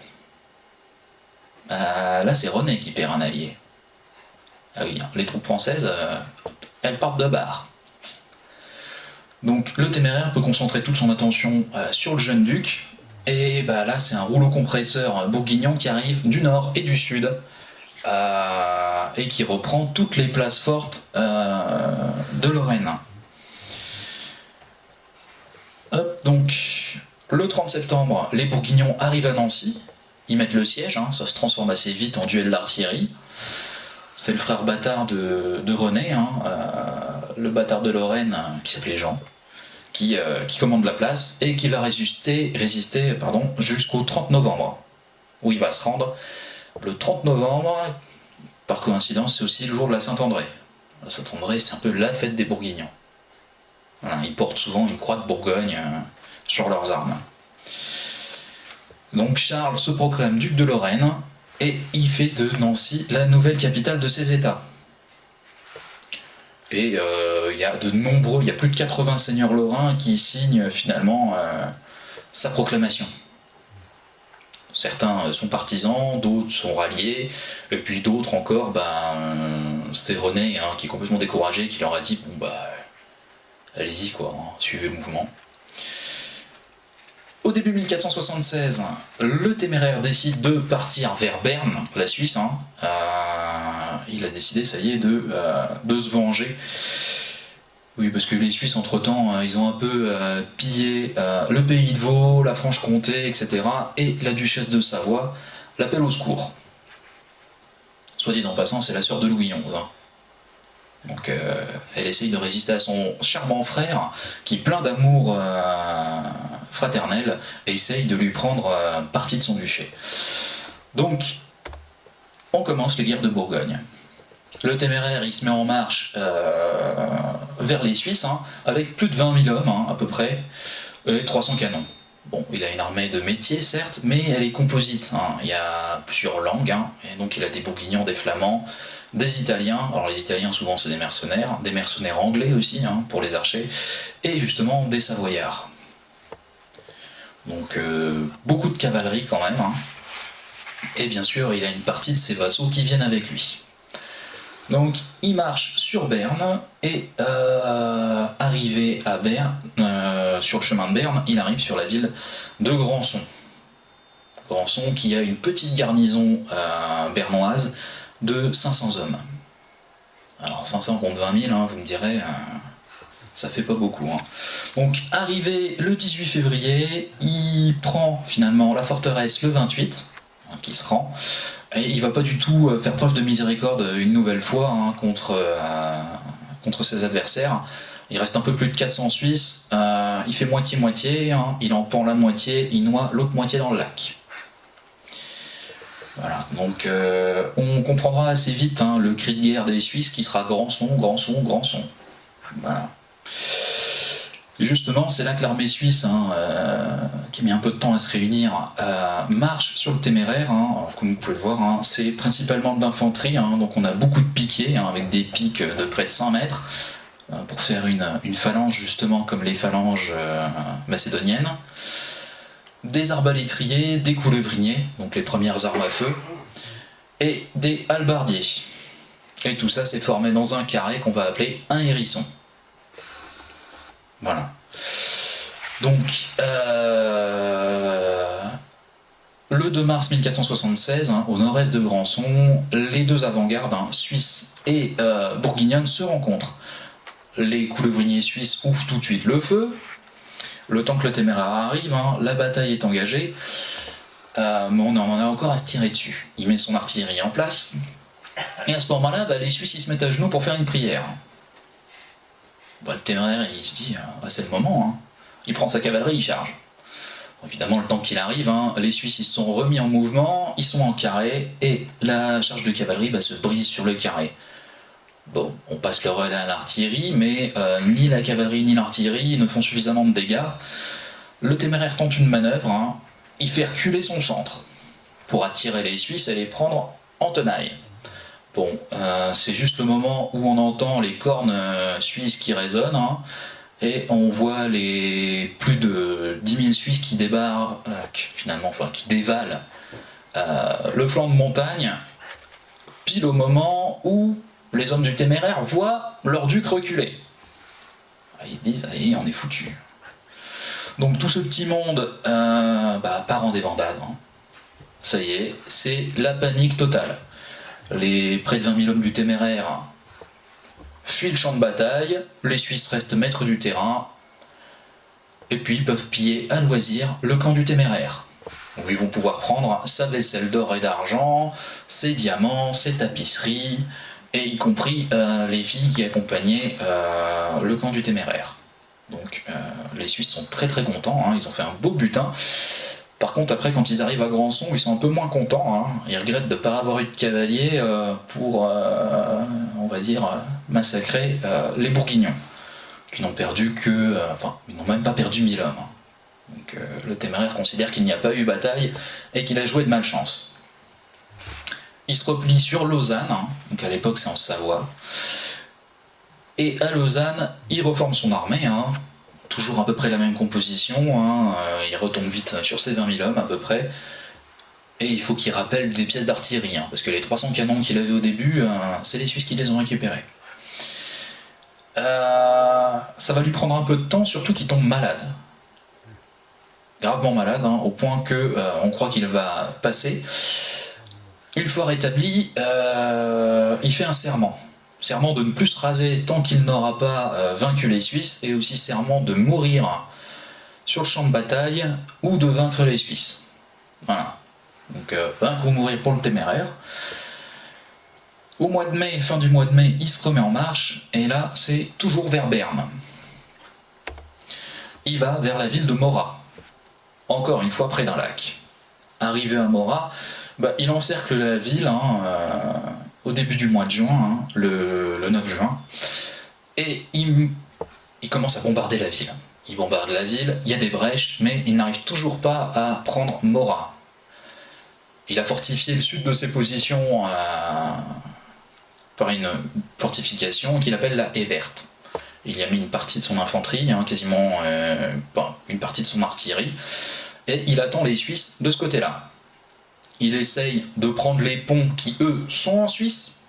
Là, c'est René qui perd un allié. Ah oui, les troupes françaises, elles partent de barre. Donc le Téméraire peut concentrer toute son attention sur le jeune duc, et là c'est un rouleau compresseur bourguignon qui arrive du nord et du sud, et qui reprend toutes les places fortes de Lorraine. Hop, donc le 30 septembre, les Bourguignons arrivent à Nancy, ils mettent le siège, hein, ça se transforme assez vite en duel d'artillerie. C'est le frère bâtard de René, hein, le bâtard de Lorraine, qui s'appelait Jean, qui commande la place et qui va résister jusqu'au 30 novembre, où il va se rendre. Le 30 novembre, par coïncidence, c'est aussi le jour de la Saint-André. La Saint-André, c'est un peu la fête des Bourguignons. Voilà, ils portent souvent une croix de Bourgogne sur leurs armes. Donc Charles se proclame duc de Lorraine, et il fait de Nancy la nouvelle capitale de ses États. Et il y a plus de 80 seigneurs lorrains qui signent finalement sa proclamation. Certains sont partisans, d'autres sont ralliés, et puis d'autres encore, c'est René qui est complètement découragé, qui leur a dit allez-y quoi, hein, suivez le mouvement. Au début 1476, le Téméraire décide de partir vers Berne, la Suisse. Il a décidé, ça y est, de se venger. Oui, parce que les Suisses, entre-temps, ils ont un peu pillé le pays de Vaud, la Franche-Comté, etc. Et la duchesse de Savoie l'appelle au secours. Soit dit en passant, c'est la sœur de Louis XI. Donc elle essaye de résister à son charmant frère, qui, plein d'amour fraternel, essaye de lui prendre partie de son duché. Donc, on commence les guerres de Bourgogne. Le Téméraire, il se met en marche vers les Suisses, avec plus de 20 000 hommes, à peu près, et 300 canons. Bon, il a une armée de métier, certes, mais elle est composite. Il y a plusieurs langues, et donc il a des Bourguignons, des Flamands, des Italiens. Alors les Italiens, souvent, c'est des mercenaires anglais aussi, pour les archers, et justement des Savoyards. Donc beaucoup de cavalerie quand même, et bien sûr, il a une partie de ses vassaux qui viennent avec lui. Donc il marche sur Berne, et arrivé à Berne, sur le chemin de Berne, il arrive sur la ville de Grandson. Grandson qui a une petite garnison bernoise de 500 hommes. Alors 500 contre 20 000, vous me direz, ça fait pas beaucoup. Donc arrivé le 18 février, il prend finalement la forteresse le 28, qui se rend, et il va pas du tout faire preuve de miséricorde une nouvelle fois contre ses adversaires. Il reste un peu plus de 400 Suisses, il fait moitié-moitié, il en pend la moitié, il noie l'autre moitié dans le lac. Voilà, donc on comprendra assez vite le cri de guerre des Suisses qui sera Grandson, Grandson, Grandson. Voilà. Et justement, c'est là que l'armée suisse, qui a mis un peu de temps à se réunir, marche sur le Téméraire. Alors, comme vous pouvez le voir, c'est principalement de l'infanterie, donc on a beaucoup de piquets, avec des piques de près de 5 mètres, pour faire une phalange justement comme les phalanges macédoniennes. des arbalétriers, des coulevriniers, donc les premières armes à feu, et des hallebardiers. Et tout ça s'est formé dans un carré qu'on va appeler un hérisson. Voilà. Donc, le 2 mars 1476, au nord-est de Grandson, les deux avant-gardes, suisses et bourguignonnes, se rencontrent. Les coulevriniers suisses ouvrent tout de suite le feu. Le temps que le téméraire arrive, la bataille est engagée, mais on en a encore à se tirer dessus. Il met son artillerie en place, et à ce moment-là, les Suisses ils se mettent à genoux pour faire une prière. Le téméraire il se dit, c'est le moment, il prend sa cavalerie, il charge. Évidemment, le temps qu'il arrive, les Suisses ils se sont remis en mouvement, ils sont en carré, et la charge de cavalerie se brise sur le carré. Bon, on passe le relais à l'artillerie, mais ni la cavalerie ni l'artillerie ne font suffisamment de dégâts. Le téméraire tente une manœuvre, il fait reculer son centre pour attirer les Suisses et les prendre en tenaille. Bon, c'est juste le moment où on entend les cornes suisses qui résonnent, et on voit les plus de 10 000 Suisses qui débarquent, qui dévalent le flanc de montagne, pile au moment où les hommes du téméraire voient leur duc reculer. Ils se disent, allez, on est foutus. Donc tout ce petit monde part en débandade. Ça y est, c'est la panique totale. Les près de 20 000 hommes du téméraire fuient le champ de bataille, les Suisses restent maîtres du terrain, et puis ils peuvent piller à loisir le camp du téméraire, où ils vont pouvoir prendre sa vaisselle d'or et d'argent, ses diamants, ses tapisseries, et y compris les filles qui accompagnaient le camp du téméraire. Donc les Suisses sont très très contents, ils ont fait un beau butin. Par contre, après, quand ils arrivent à Grandson, ils sont un peu moins contents. Ils regrettent de ne pas avoir eu de cavaliers pour, on va dire, massacrer les Bourguignons, qui n'ont perdu que... ils n'ont même pas perdu 1000 hommes. Donc le téméraire considère qu'il n'y a pas eu bataille et qu'il a joué de malchance. Il se replie sur Lausanne, donc à l'époque c'est en Savoie, et à Lausanne, il reforme son armée, toujours à peu près la même composition, il retombe vite sur ses 20 000 hommes à peu près, et il faut qu'il rappelle des pièces d'artillerie, parce que les 300 canons qu'il avait au début, c'est les Suisses qui les ont récupérés. Ça va lui prendre un peu de temps, surtout qu'il tombe malade. Gravement malade, au point que on croit qu'il va passer. Une fois rétabli, il fait un serment. Serment de ne plus se raser tant qu'il n'aura pas vaincu les Suisses, et aussi serment de mourir sur le champ de bataille ou de vaincre les Suisses. Voilà. Donc vaincre ou mourir pour le téméraire. Au mois de mai, fin du mois de mai, il se remet en marche, et là c'est toujours vers Berne. Il va vers la ville de Morat, encore une fois près d'un lac. Arrivé à Morat, il encercle la ville au début du mois de juin, le 9 juin, et il commence à bombarder la ville. Il bombarde la ville, il y a des brèches, mais il n'arrive toujours pas à prendre Morat. Il a fortifié le sud de ses positions par une fortification qu'il appelle la Haie Verte. Il y a mis une partie de son infanterie, quasiment une partie de son artillerie, et il attend les Suisses de ce côté-là. Il essaye de prendre les ponts qui, eux, sont en Suisse.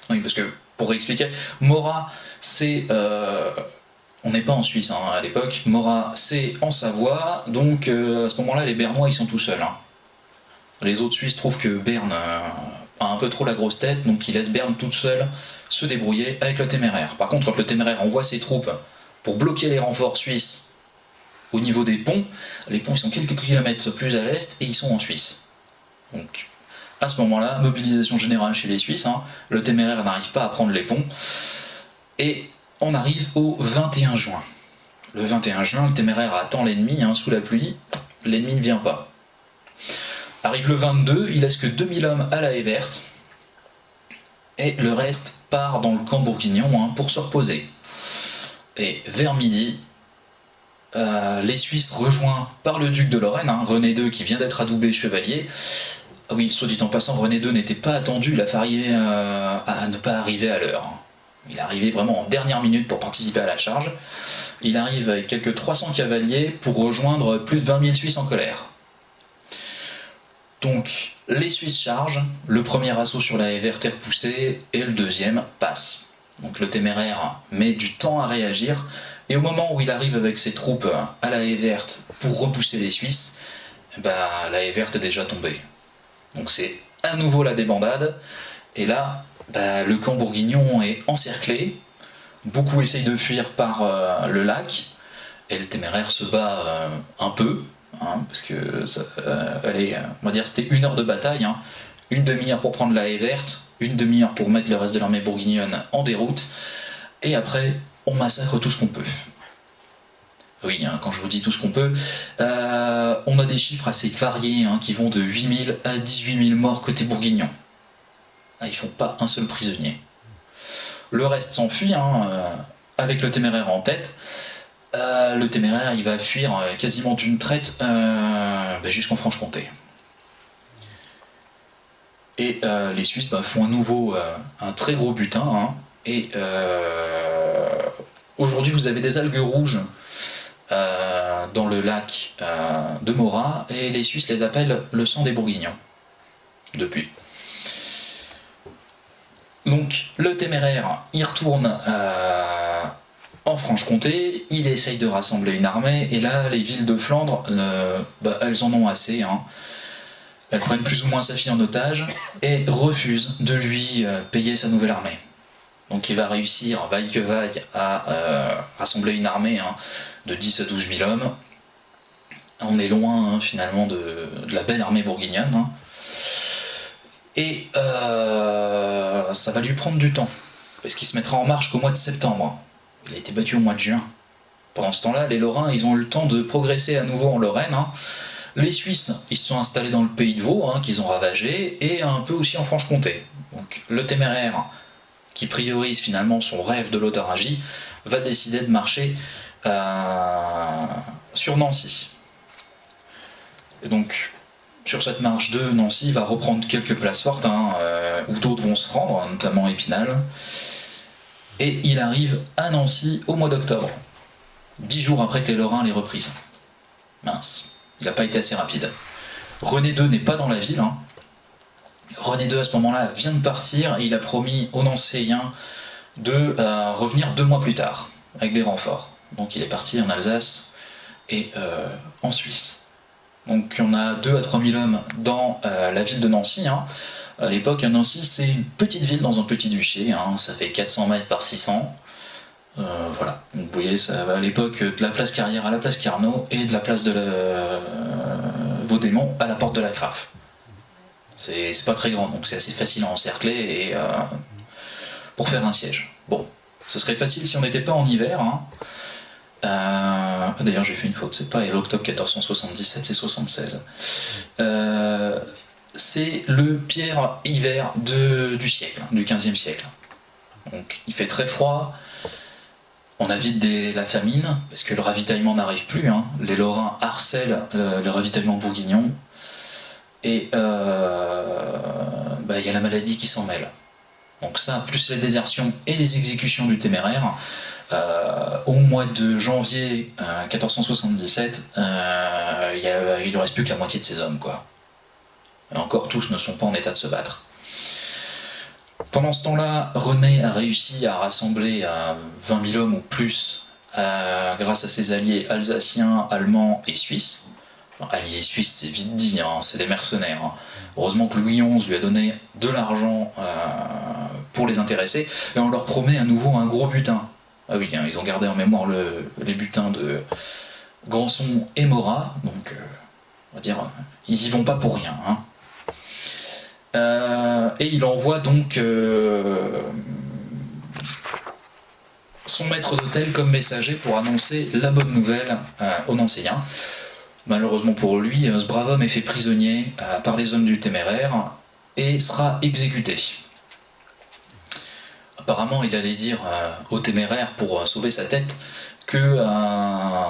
Oui, parce que, pour expliquer, Morat, c'est... on n'est pas en Suisse à l'époque. Morat, c'est en Savoie, donc à ce moment-là, les Bernois, ils sont tout seuls. Les autres Suisses trouvent que Berne a un peu trop la grosse tête, donc ils laissent Berne toute seule se débrouiller avec le téméraire. Par contre, quand le téméraire envoie ses troupes pour bloquer les renforts suisses au niveau des ponts, les ponts ils sont quelques kilomètres plus à l'est et ils sont en Suisse. Donc, à ce moment-là, mobilisation générale chez les Suisses, le téméraire n'arrive pas à prendre les ponts, et on arrive au 21 juin. Le 21 juin, le téméraire attend l'ennemi sous la pluie, l'ennemi ne vient pas. Arrive le 22, il laisse que 2000 hommes à la Haie Verte, et le reste part dans le camp bourguignon pour se reposer. Et vers midi, les Suisses rejoints par le duc de Lorraine, René II qui vient d'être adoubé chevalier. Ah oui, soit dit en passant, René II n'était pas attendu, il a fait arriver à ne pas arriver à l'heure. Il est arrivé vraiment en dernière minute pour participer à la charge. il arrive avec quelques 300 cavaliers pour rejoindre plus de 20 000 Suisses en colère. Donc les Suisses chargent, le premier assaut sur la haie verte est repoussé et le deuxième passe. Donc le Téméraire met du temps à réagir et au moment où il arrive avec ses troupes à la haie verte pour repousser les Suisses, la haie verte est déjà tombée. Donc c'est à nouveau la débandade et là le camp bourguignon est encerclé, beaucoup essayent de fuir par le lac et le Téméraire se bat un peu. Parce que on va dire c'était 1 heure de bataille, une demi-heure pour prendre la haie verte, une demi-heure pour mettre le reste de l'armée bourguignonne en déroute, et après on massacre tout ce qu'on peut. Oui, quand je vous dis tout ce qu'on peut, on a des chiffres assez variés qui vont de 8 000 à 18 000 morts côté bourguignon. Ils font pas un seul prisonnier. Le reste s'enfuit, avec le Téméraire en tête. Le Téméraire il va fuir quasiment d'une traite jusqu'en Franche-Comté. Et les Suisses font à nouveau un très gros butin. Et aujourd'hui vous avez des algues rouges dans le lac de Morat et les Suisses les appellent le sang des Bourguignons. Depuis. Donc le Téméraire il retourne en Franche-Comté, il essaye de rassembler une armée, et là, les villes de Flandre, elles en ont assez. Elles prennent plus ou moins sa fille en otage, et refusent de lui payer sa nouvelle armée. Donc il va réussir, vaille que vaille, à rassembler une armée de 10 à 12 000 hommes. On est loin, finalement, de la belle armée bourguignonne. Et ça va lui prendre du temps, parce qu'il se mettra en marche qu'au mois de septembre. Il a été battu au mois de juin. Pendant ce temps-là, les Lorrains, ils ont eu le temps de progresser à nouveau en Lorraine. Les Suisses, ils se sont installés dans le pays de Vaud, qu'ils ont ravagé, et un peu aussi en Franche-Comté. Donc le Téméraire, qui priorise finalement son rêve de l'autarcie, va décider de marcher sur Nancy. Et donc, sur cette marche de Nancy, il va reprendre quelques places fortes, où d'autres vont se rendre, notamment Épinal. Et il arrive à Nancy au mois d'octobre, 10 jours après que les Lorrains l'aient reprise. Mince, il n'a pas été assez rapide. René II n'est pas dans la ville. René II à ce moment-là vient de partir et il a promis aux Nancéiens de revenir 2 mois plus tard, avec des renforts. Donc il est parti en Alsace et en Suisse. Donc on a 2 à 3 000 hommes dans la ville de Nancy. À l'époque, Nancy, c'est une petite ville dans un petit duché, ça fait 400 mètres par 600. Voilà, donc, vous voyez, ça va à l'époque de la place Carrière à la place Carnot et de la place de Vaudémont à la porte de la Craffe. C'est pas très grand, donc c'est assez facile à encercler et pour faire un siège. Bon, ce serait facile si on n'était pas en hiver. D'ailleurs, j'ai fait une faute, c'est pas l'octobre 1477, c'est 76. C'est le pire hiver du siècle, du XVe siècle. Donc il fait très froid, on a vite la famine, parce que le ravitaillement n'arrive plus, les Lorrains harcèlent le ravitaillement bourguignon, et il y a la maladie qui s'en mêle. Donc ça, plus les désertions et les exécutions du Téméraire, au mois de janvier 1477, il ne reste plus que la moitié de ses hommes, quoi. Et encore tous ne sont pas en état de se battre. Pendant ce temps-là, René a réussi à rassembler 20 000 hommes ou plus grâce à ses alliés alsaciens, allemands et suisses. Enfin, alliés suisses, c'est vite dit, c'est des mercenaires. Heureusement que Louis XI lui a donné de l'argent pour les intéresser, et on leur promet à nouveau un gros butin. Ah oui, ils ont gardé en mémoire les butins de Granson et Morat, donc on va dire, ils y vont pas pour rien. Et il envoie donc son maître d'hôtel comme messager pour annoncer la bonne nouvelle aux Nancéiens. Malheureusement pour lui, ce brave homme est fait prisonnier par les hommes du Téméraire et sera exécuté. Apparemment, il allait dire au Téméraire pour sauver sa tête que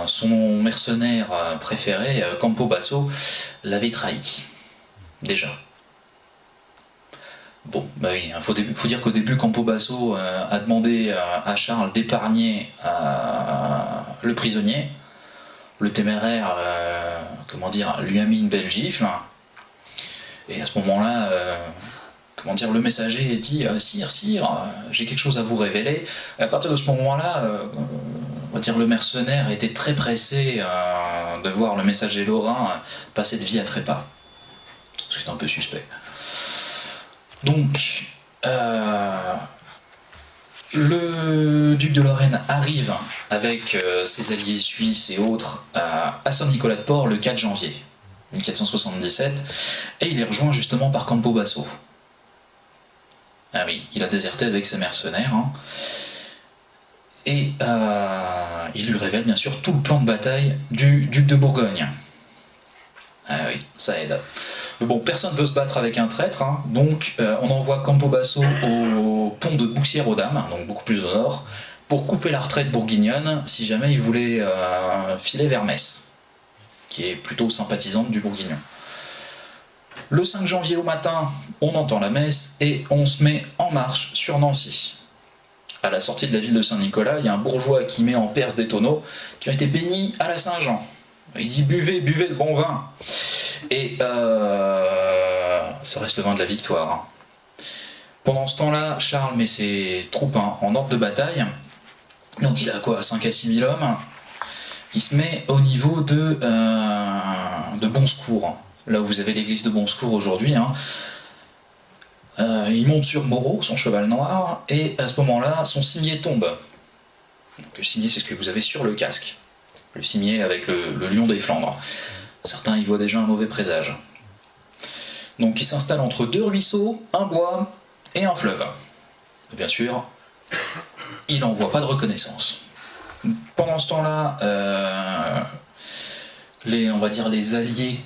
son mercenaire préféré, Campo Basso, l'avait trahi. Déjà. Bon, oui, faut dire qu'au début, Campo Basso a demandé à Charles d'épargner le prisonnier. Le téméraire, lui a mis une belle gifle. Et à ce moment-là, le messager dit Sire, j'ai quelque chose à vous révéler. Et à partir de ce moment-là, le mercenaire était très pressé de voir le messager lorrain passer de vie à trépas. Ce qui est un peu suspect. Donc, le duc de Lorraine arrive avec ses alliés suisses et autres à Saint-Nicolas-de-Port le 4 janvier 1477, et il est rejoint justement par Campobasso. Ah oui, il a déserté avec ses mercenaires, et il lui révèle bien sûr tout le plan de bataille du duc de Bourgogne. Ah oui, ça aide. Mais bon, personne ne veut se battre avec un traître, donc on envoie Campobasso au pont de Bouxières-aux-Dames, donc beaucoup plus au nord, pour couper la retraite bourguignonne si jamais il voulait filer vers Metz, qui est plutôt sympathisante du Bourguignon. Le 5 janvier au matin, on entend la messe et on se met en marche sur Nancy. À la sortie de la ville de Saint-Nicolas, il y a un bourgeois qui met en Perse des tonneaux qui ont été bénis à la Saint-Jean. Il dit buvez le bon vin. Et ça reste le vin de la victoire. Pendant ce temps-là, Charles met ses troupes en ordre de bataille. Donc il a 5 à 6 000 hommes. Il se met au niveau de Bonsecours, là où vous avez l'église de Bonsecours aujourd'hui. Il monte sur Moreau, son cheval noir, et à ce moment-là, son cimier tombe. Donc, le cimier, c'est ce que vous avez sur le casque. Le cimier avec le lion des Flandres. Certains y voient déjà un mauvais présage. Donc il s'installe entre 2 ruisseaux, un bois et un fleuve. Et bien sûr, il n'envoie pas de reconnaissance. Pendant ce temps-là, les alliés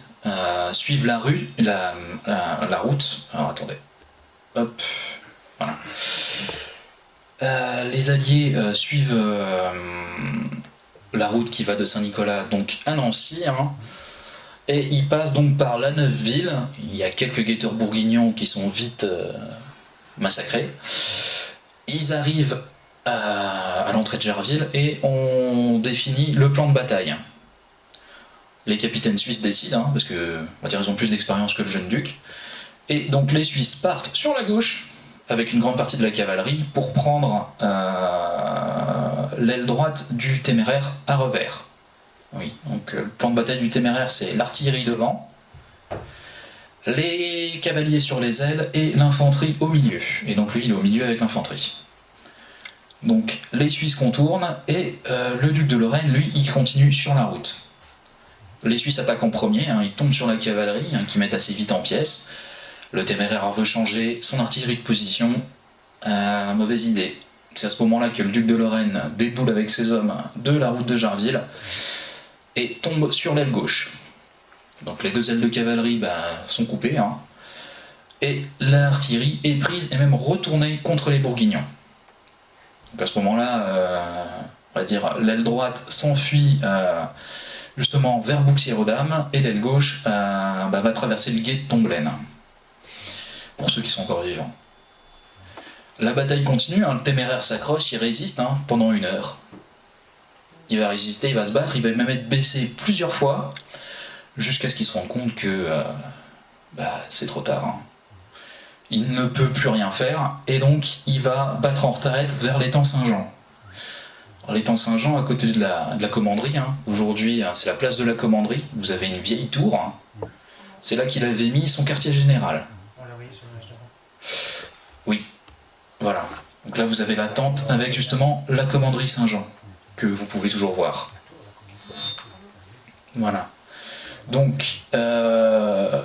suivent la route. Alors attendez. Hop. Voilà. Les alliés suivent la route qui va de Saint-Nicolas donc à Nancy, et ils passent donc par la Neuveville. Il y a quelques guetteurs bourguignons qui sont vite massacrés. Ils arrivent à l'entrée de Gerville et on définit le plan de bataille. Les capitaines suisses décident, parce que ils ont plus d'expérience que le jeune duc, et donc les Suisses partent sur la gauche avec une grande partie de la cavalerie pour prendre l'aile droite du téméraire à revers. Oui, donc le plan de bataille du téméraire, c'est l'artillerie devant, les cavaliers sur les ailes et l'infanterie au milieu. Et donc lui, il est au milieu avec l'infanterie. Donc les Suisses contournent et le duc de Lorraine, lui, il continue sur la route. Les Suisses attaquent en premier, ils tombent sur la cavalerie, qui mettent assez vite en pièces. Le téméraire veut changer son artillerie de position. Mauvaise idée. C'est à ce moment-là que le duc de Lorraine déboule avec ses hommes de la route de Jarville et tombe sur l'aile gauche. Donc les 2 ailes de cavalerie sont coupées, et l'artillerie est prise et même retournée contre les Bourguignons. Donc à ce moment-là, l'aile droite s'enfuit justement vers Bouxières-aux-Dames, et l'aile gauche va traverser le gué de Tomblaine, pour ceux qui sont encore vivants. La bataille continue, le téméraire s'accroche, il résiste pendant 1 heure. Il va résister, il va se battre, il va même être baissé plusieurs fois, jusqu'à ce qu'il se rende compte que c'est trop tard. Il ne peut plus rien faire, et donc il va battre en retraite vers l'étang Saint-Jean. L'étang Saint-Jean, à côté de la commanderie, aujourd'hui c'est la place de la commanderie, vous avez une vieille tour, c'est là qu'il avait mis son quartier général. Oui, voilà. Donc là vous avez la tente avec justement la commanderie Saint-Jean, que vous pouvez toujours voir. Voilà. Donc, le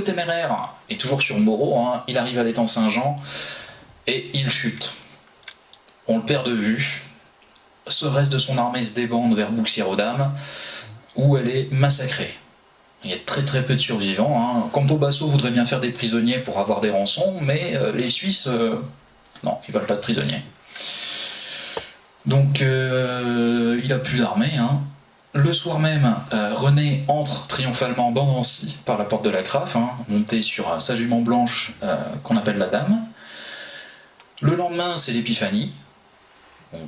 téméraire est toujours sur Moreau, il arrive à l'étang Saint-Jean, et il chute. On le perd de vue. Ce reste de son armée se débande vers Bouxières-aux-Dames, où elle est massacrée. Il y a très très peu de survivants. Campobasso voudrait bien faire des prisonniers pour avoir des rançons, mais les Suisses, non, ils veulent pas de prisonniers. Donc il a plus d'armée. Le soir même, René entre triomphalement dans Nancy par la porte de la Craffe, monté sur sa jument blanche qu'on appelle la Dame. Le lendemain, c'est l'épiphanie.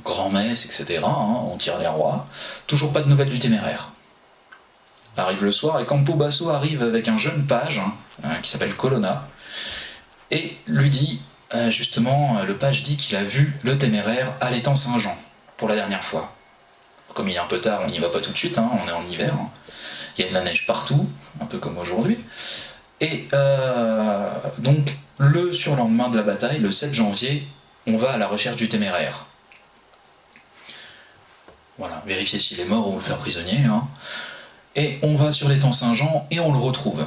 grand-messe, etc., on tire les rois, toujours pas de nouvelles du téméraire. Arrive le soir, et Campo Basso arrive avec un jeune page, qui s'appelle Colonna, et lui dit, justement, le page dit qu'il a vu le téméraire à l'étang Saint-Jean, pour la dernière fois. Comme il est un peu tard, on n'y va pas tout de suite, on est en hiver, il y a de la neige partout, un peu comme aujourd'hui, et donc le surlendemain de la bataille, le 7 janvier, on va à la recherche du téméraire. Voilà, vérifier s'il est mort ou le faire prisonnier, Et on va sur l'étang Saint-Jean et on le retrouve.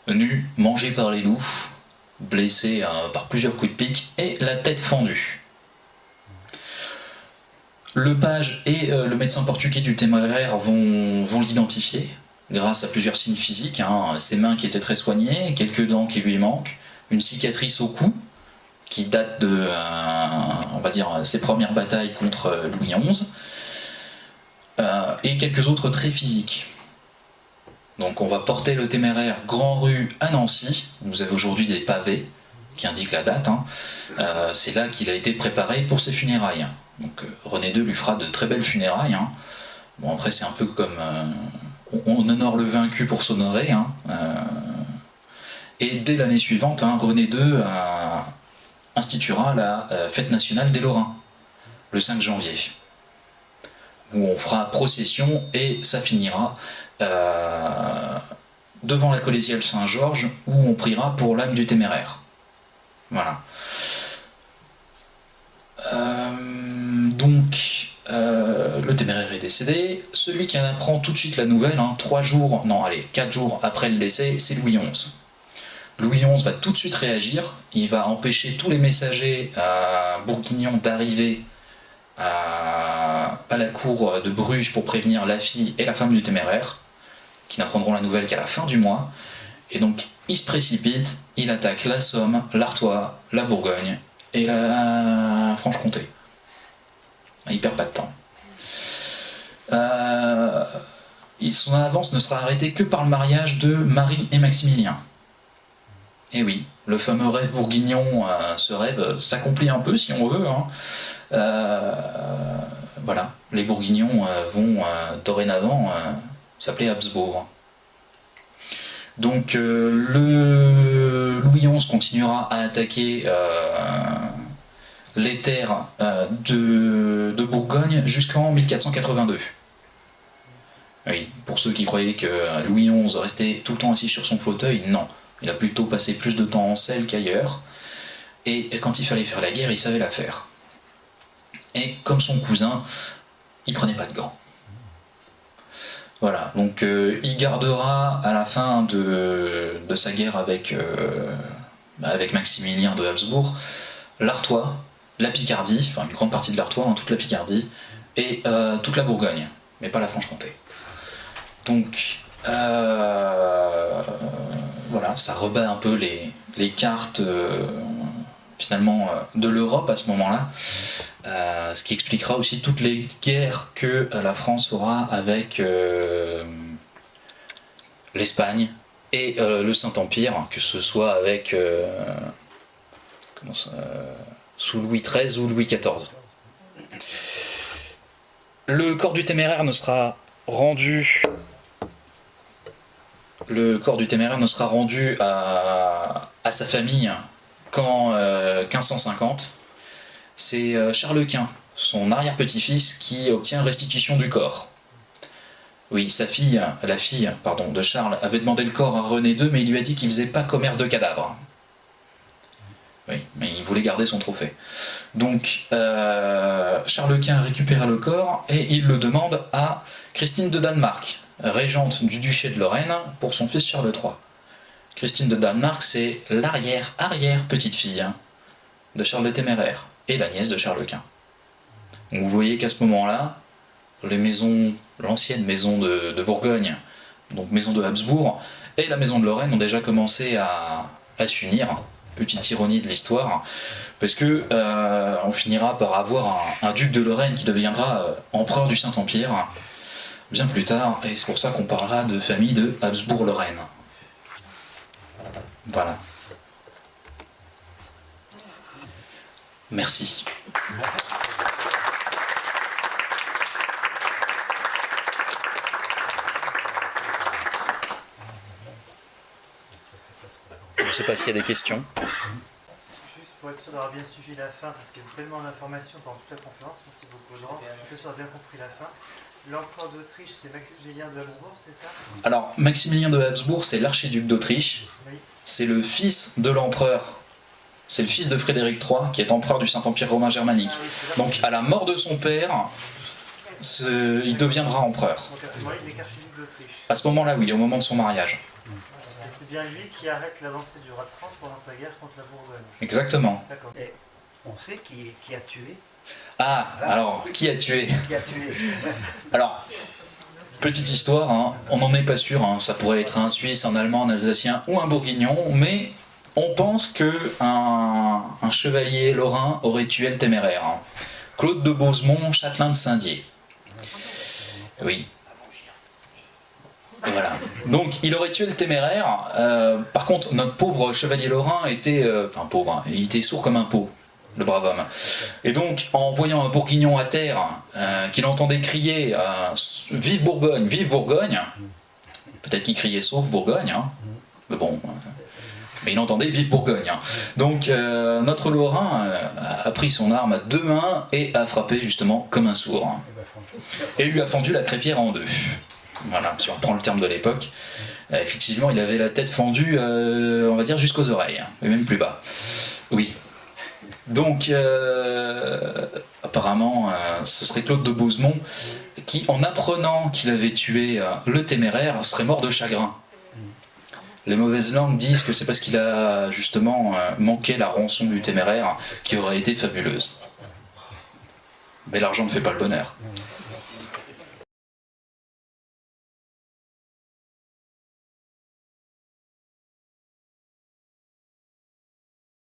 Nu, mangé par les loups, blessé par plusieurs coups de pique et la tête fendue. Le page et le médecin portugais du téméraire vont l'identifier grâce à plusieurs signes physiques, ses mains qui étaient très soignées, quelques dents qui lui manquent, une cicatrice au cou qui date de, on va dire, ses premières batailles contre Louis XI, et quelques autres traits physiques. Donc on va porter le téméraire Grand Rue à Nancy. Vous avez aujourd'hui des pavés qui indiquent la date. C'est là qu'il a été préparé pour ses funérailles. Donc René II lui fera de très belles funérailles. Bon, après c'est un peu comme... on honore le vaincu pour s'honorer. Et dès l'année suivante, René II instituera la fête nationale des Lorrains, le 5 janvier, où on fera procession et ça finira devant la collégiale Saint-Georges, où on priera pour l'âme du téméraire. Voilà. Donc, le téméraire est décédé. Celui qui en apprend tout de suite la nouvelle, 4 jours après le décès, c'est Louis XI. Louis XI va tout de suite réagir. Il va empêcher tous les messagers bourguignons d'arriver à la cour de Bruges pour prévenir la fille et la femme du téméraire, qui n'apprendront la nouvelle qu'à la fin du mois. Et donc il se précipite, il attaque la Somme, l'Artois, la Bourgogne et la Franche-Comté. Il perd pas de temps. Son avance ne sera arrêtée que par le mariage de Marie et Maximilien. Et oui, le fameux rêve bourguignon, ce rêve s'accomplit un peu si on veut. Voilà, les Bourguignons vont dorénavant s'appeler Habsbourg. Donc le Louis XI continuera à attaquer les terres de Bourgogne jusqu'en 1482. Oui, pour ceux qui croyaient que Louis XI restait tout le temps assis sur son fauteuil, non. Il a plutôt passé plus de temps en selle qu'ailleurs. Et quand il fallait faire la guerre, il savait la faire. Et comme son cousin, il prenait pas de gants. Voilà, donc il gardera à la fin de sa guerre avec Maximilien de Habsbourg, l'Artois, la Picardie, enfin une grande partie de l'Artois, toute la Picardie, et toute la Bourgogne, mais pas la Franche-Comté. Donc voilà, ça rebat un peu les cartes finalement de l'Europe à ce moment-là. Ce qui expliquera aussi toutes les guerres que la France aura avec l'Espagne et le Saint-Empire, que ce soit avec sous Louis XIII ou Louis XIV. Le corps du téméraire ne sera rendu à sa famille qu'en 1550. C'est Charles Quint, son arrière-petit-fils, qui obtient restitution du corps. Oui, la fille de Charles avait demandé le corps à René II, mais il lui a dit qu'il ne faisait pas commerce de cadavres. Oui, mais il voulait garder son trophée. Donc, Charles Quint récupéra le corps et il le demande à Christine de Danemark, régente du duché de Lorraine, pour son fils Charles III. Christine de Danemark, c'est l'arrière-petite-fille de Charles le Téméraire et la nièce de Charles Quint. Donc vous voyez qu'à ce moment-là, l'ancienne maison de Bourgogne, donc maison de Habsbourg, et la maison de Lorraine ont déjà commencé à s'unir. Petite ironie de l'histoire, parce que on finira par avoir un duc de Lorraine qui deviendra empereur du Saint-Empire bien plus tard, et c'est pour ça qu'on parlera de famille de Habsbourg-Lorraine. Voilà. Merci. sais pas s'il y a des questions.
Juste pour être sûr d'avoir bien suivi la fin, parce qu'il y a tellement d'informations pendant toute la conférence, merci beaucoup Laurent, je suis pas sûr d'avoir bien compris la fin. L'empereur d'Autriche, c'est Maximilien de Habsbourg, c'est ça?
Alors, Maximilien de Habsbourg, c'est l'archiduc d'Autriche.
Oui.
C'est le fils de l'empereur. C'est le fils de Frédéric III, qui est empereur du Saint-Empire romain germanique.
Ah oui, c'est là.
Donc, à la mort de son père, il deviendra empereur.
Donc à ce moment-là, il est qu'archiduc d'Autriche.
À ce moment-là, oui, au moment de son mariage.
Et c'est bien lui qui arrête l'avancée du roi de France pendant sa guerre contre la Bourgogne.
Exactement.
D'accord.
Et on sait qui a tué.
Ah, alors, qui a tué?
Qui a tué.
Alors, petite histoire, hein, on n'en est pas sûr, hein, ça pourrait être un Suisse, un Allemand, un Alsacien ou un Bourguignon, mais on pense que un chevalier lorrain aurait tué le téméraire. Hein. Claude de Bosemont, châtelain de Saint-Dié. Oui. Voilà. Donc il aurait tué le téméraire. Par contre, notre pauvre chevalier lorrain était, enfin pauvre, hein, il était sourd comme un pot, le brave homme. Et donc, en voyant un Bourguignon à terre, qu'il entendait crier Vive Bourgogne, vive Bourgogne. Peut-être qu'il criait Sauve Bourgogne, hein. Mais bon. Mais il entendait Vive Bourgogne. Hein. Donc notre Lorrain a pris son arme à deux mains et a frappé justement comme un sourd. Hein. Et lui a fendu la crêpière en deux. Voilà, si on reprend le terme de l'époque. Effectivement, il avait la tête fendue, on va dire, jusqu'aux oreilles, hein, et même plus bas. Oui. Donc, apparemment, ce serait Claude de Bosemont qui, en apprenant qu'il avait tué le téméraire, serait mort de chagrin. Les mauvaises langues disent que c'est parce qu'il a justement manqué la rançon du téméraire qui aurait été fabuleuse. Mais l'argent ne fait pas le bonheur.